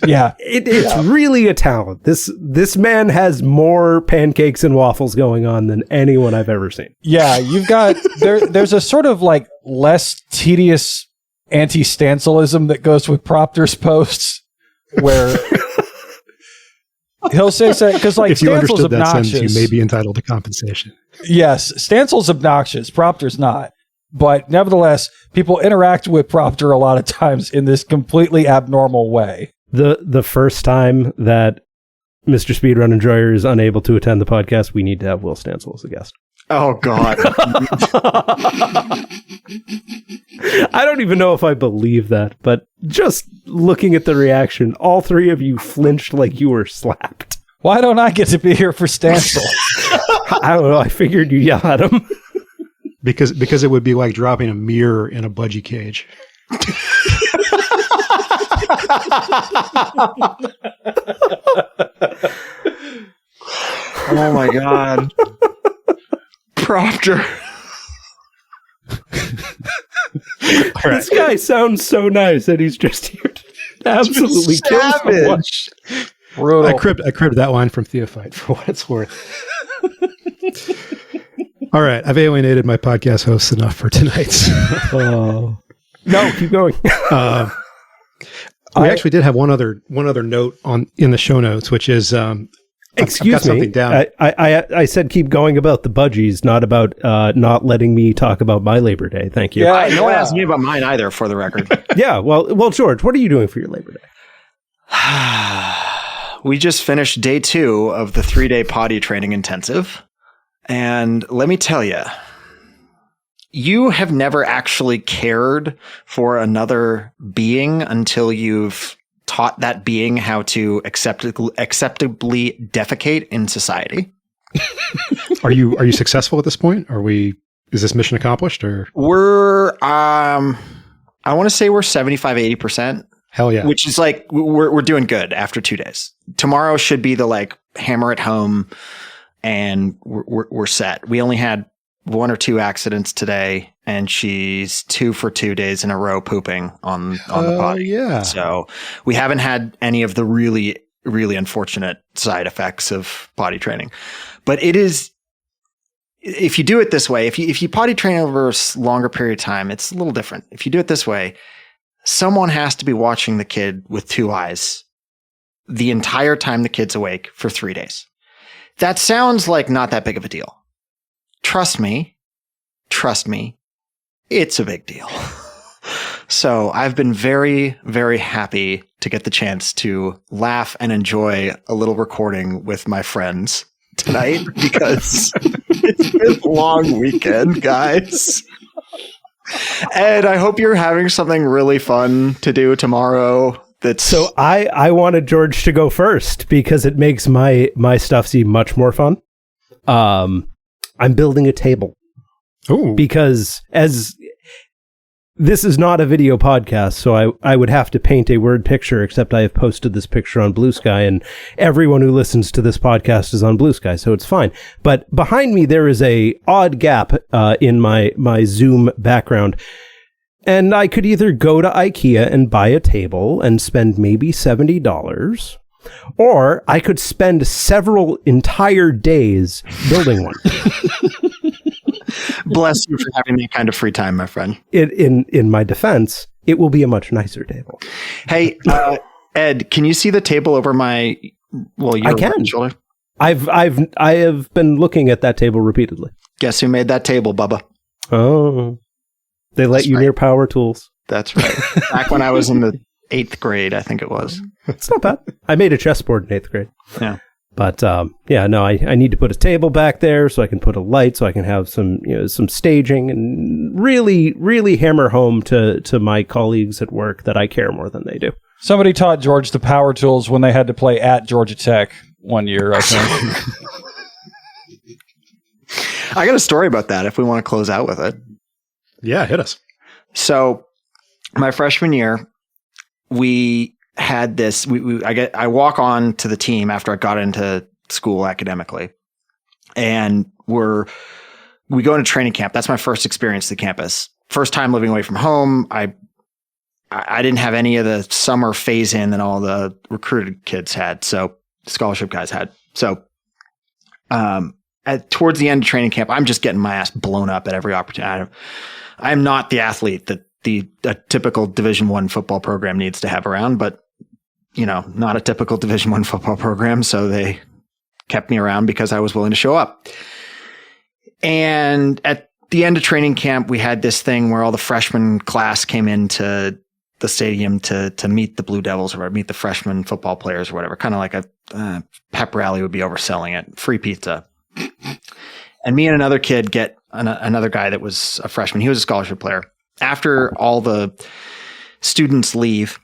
Yeah. It's really a talent. This man has more pancakes and waffles going on than anyone I've ever seen. Yeah, you've got... There's a sort of like less tedious anti-Stancelism that goes with Propter's posts where... He'll say because like if you Stancel's understood that obnoxious. sentence, you may be entitled to compensation. Yes, Stancel's obnoxious. Propter's not. But nevertheless, people interact with Propter a lot of times in this completely abnormal way. The first time that Mr. Speedrun Enjoyer is unable to attend the podcast, we need to have Will Stancil as a guest. Oh, God. I don't even know if I believe that, but just looking at the reaction, all three of you flinched like you were slapped. Why don't I get to be here for Stancil? I don't know. I figured you yell at him. Because it would be like dropping a mirror in a budgie cage. Oh my God. Propter. This guy sounds so nice and he's just here to absolutely kill someone. Brutal. I cribbed that line from Theophyte for what it's worth. All right, I've alienated my podcast hosts enough for tonight. No, keep going. We actually did have one other note in the show notes, which is excuse me. Down. I said keep going about the budgies, not about not letting me talk about my Labor Day. Thank you. Yeah, no one asked me about mine either, for the record. Yeah, well, George, what are you doing for your Labor Day? We just finished day 2 of the 3-day potty training intensive. And let me tell you, you have never actually cared for another being until you've taught that being how to acceptably defecate in society. Are you successful at this point? Is this mission accomplished, or we're I want to say we're 75-80%. Hell yeah. Which is like we're doing good after 2 days. Tomorrow should be the like hammer it home. And we're set. We only had 1 or 2 accidents today, and she's 2 for 2 days in a row pooping on the potty. Yeah. So we haven't had any of the really, really unfortunate side effects of potty training. But it is, if you do it this way, if you potty train over a longer period of time, it's a little different. If you do it this way, someone has to be watching the kid with 2 eyes the entire time the kid's awake for 3 days. That sounds like not that big of a deal. Trust me, it's a big deal. So I've been very, very happy to get the chance to laugh and enjoy a little recording with my friends tonight because it's been a long weekend, guys. And I hope you're having something really fun to do tomorrow. So I wanted George to go first because it makes my stuff seem much more fun. I'm building a table. Oh, because as this is not a video podcast, so I would have to paint a word picture, except I have posted this picture on Blue Sky, and everyone who listens to this podcast is on Blue Sky, so it's fine. But behind me, there is a odd gap in my Zoom background. And I could either go to IKEA and buy a table and spend maybe $70, Or I could spend several entire days building one. Bless you for having that kind of free time, my friend. In my defense, it will be a much nicer table. Hey, Ed, can you see the table over my I can. shoulder? I have been looking at that table repeatedly. Guess who made that table, Bubba? Oh, they let you near power tools. That's right. Back when I was in the 8th grade, I think it was. It's not bad. I made a chessboard in 8th grade. Yeah. But I need to put a table back there so I can put a light, so I can have some staging, and really, really hammer home to my colleagues at work that I care more than they do. Somebody taught George the power tools when they had to play at Georgia Tech one year, I think. I got a story about that if we want to close out with it. Yeah, hit us. So my freshman year, we had this, I walk on to the team after I got into school academically, and we go into training camp. That's my first experience at the campus. First time living away from home. I didn't have any of the summer phase in that all the recruited kids had. So scholarship guys had. So, towards the end of training camp, I'm just getting my ass blown up at every opportunity. I am not the athlete that a typical Division I football program needs to have around, but not a typical Division I football program. So they kept me around because I was willing to show up. And at the end of training camp, we had this thing where all the freshman class came into the stadium to meet the Blue Devils or meet the freshman football players or whatever, kind of like a pep rally would be overselling it. Free pizza. And me and another kid get another guy that was a freshman. He was a scholarship player. After all the students leave,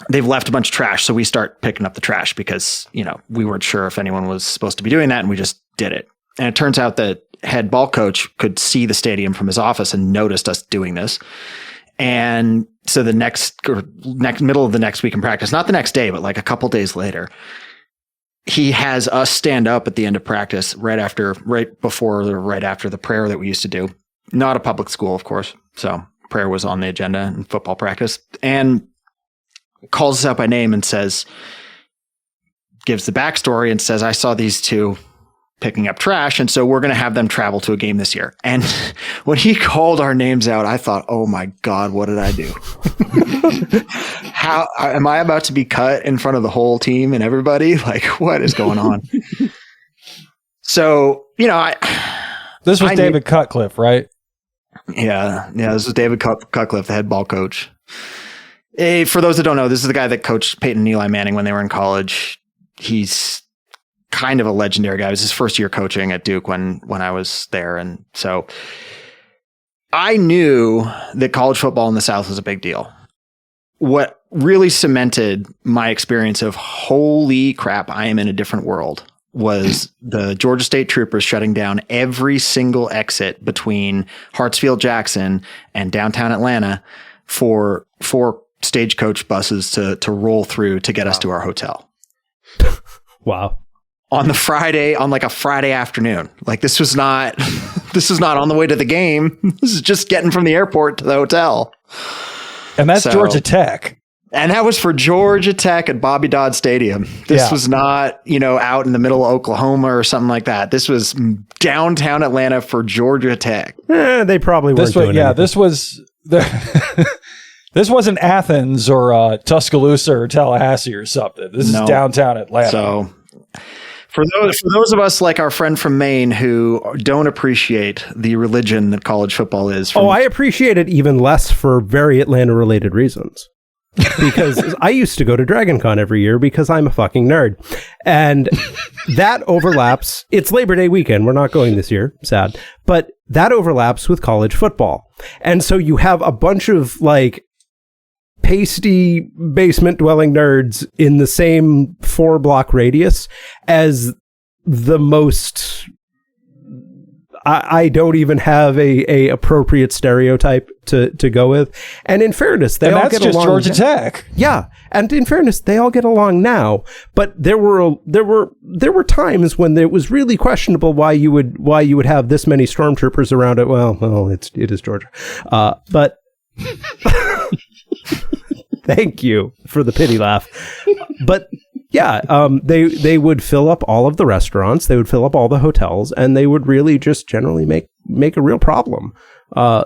they've left a bunch of trash. So we start picking up the trash because, we weren't sure if anyone was supposed to be doing that, and we just did it. And it turns out that head ball coach could see the stadium from his office and noticed us doing this. And so the next middle of the next week in practice, not the next day, but like a couple days later, he has us stand up at the end of practice right after the prayer that we used to do. Not a public school, of course. So prayer was on the agenda in football practice, and calls us out by name and gives the backstory and says, I saw these two picking up trash, and so we're going to have them travel to a game this year. And when he called our names out, I thought, oh my God, what did I do? How am I about to be cut in front of the whole team and everybody? Like, what is going on? So, this was David Cutcliffe, right? Yeah. This was David Cutcliffe, the head ball coach. Hey, for those that don't know, this is the guy that coached Peyton and Eli Manning when they were in college. He's kind of a legendary guy. It was his first year coaching at Duke when I was there. And so I knew that college football in the South was a big deal. What really cemented my experience of holy crap, I am in a different world, was the Georgia State Troopers shutting down every single exit between Hartsfield-Jackson and downtown Atlanta for stagecoach buses to roll through to get us to our hotel. Wow. On a Friday afternoon. Like, this is not on the way to the game. This is just getting from the airport to the hotel. And that's Georgia Tech. And that was for Georgia Tech at Bobby Dodd Stadium. This was not, out in the middle of Oklahoma or something like that. This was downtown Atlanta for Georgia Tech. They probably weren't doing anything. This was this wasn't Athens or Tuscaloosa or Tallahassee or something. This is downtown Atlanta. So for those of us like our friend from Maine who don't appreciate the religion that college football is. I appreciate it even less for very Atlanta-related reasons. Because I used to go to Dragon Con every year because I'm a fucking nerd. And that overlaps. It's Labor Day weekend. We're not going this year. Sad. But that overlaps with college football. And so you have a bunch of pasty basement dwelling nerds in the same 4-block radius as the most, I don't even have a appropriate stereotype to go with. And in fairness, they all get along. That's just Georgia Tech. Yeah. And in fairness, they all get along now, but there were times when it was really questionable why you would have this many stormtroopers around it. Well, it is Georgia. But Thank you for the pity laugh. But yeah, they would fill up all of the restaurants, they would fill up all the hotels, and they would really just generally make a real problem.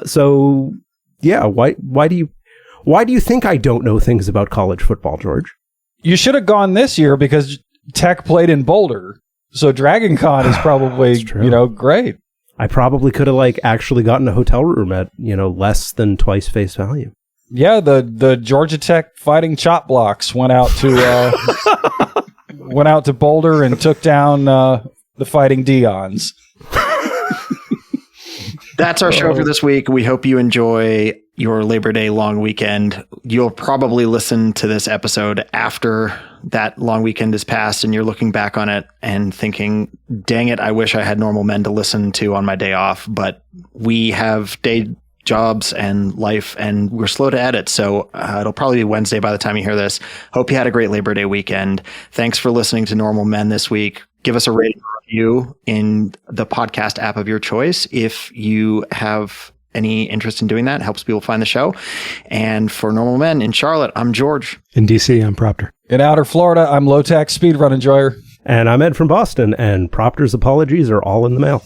So yeah, why do you think I don't know things about college football, George? You should have gone this year because Tech played in Boulder. So Dragon Con is probably, great. I probably could have actually gotten a hotel room at, less than twice face value. Yeah, the Georgia Tech Fighting Chop Blocks went out to Boulder and took down the Fighting Dions. That's our show for this week. We hope you enjoy your Labor Day long weekend. You'll probably listen to this episode after that long weekend is passed and you're looking back on it and thinking, dang it, I wish I had normal men to listen to on my day off. But we have day jobs and life and we're slow to edit. So it'll probably be Wednesday by the time you hear this. Hope you had a great Labor Day weekend. Thanks for listening to Normal Men this week. Give us a rating or review in the podcast app of your choice. If you have any interest in doing that, it helps people find the show. And for Normal Men in Charlotte, I'm George. In DC, I'm Propter. In Outer Florida, I'm Lowtax Speedrun Enjoyer. And I'm Ed from Boston, and Propter's apologies are all in the mail.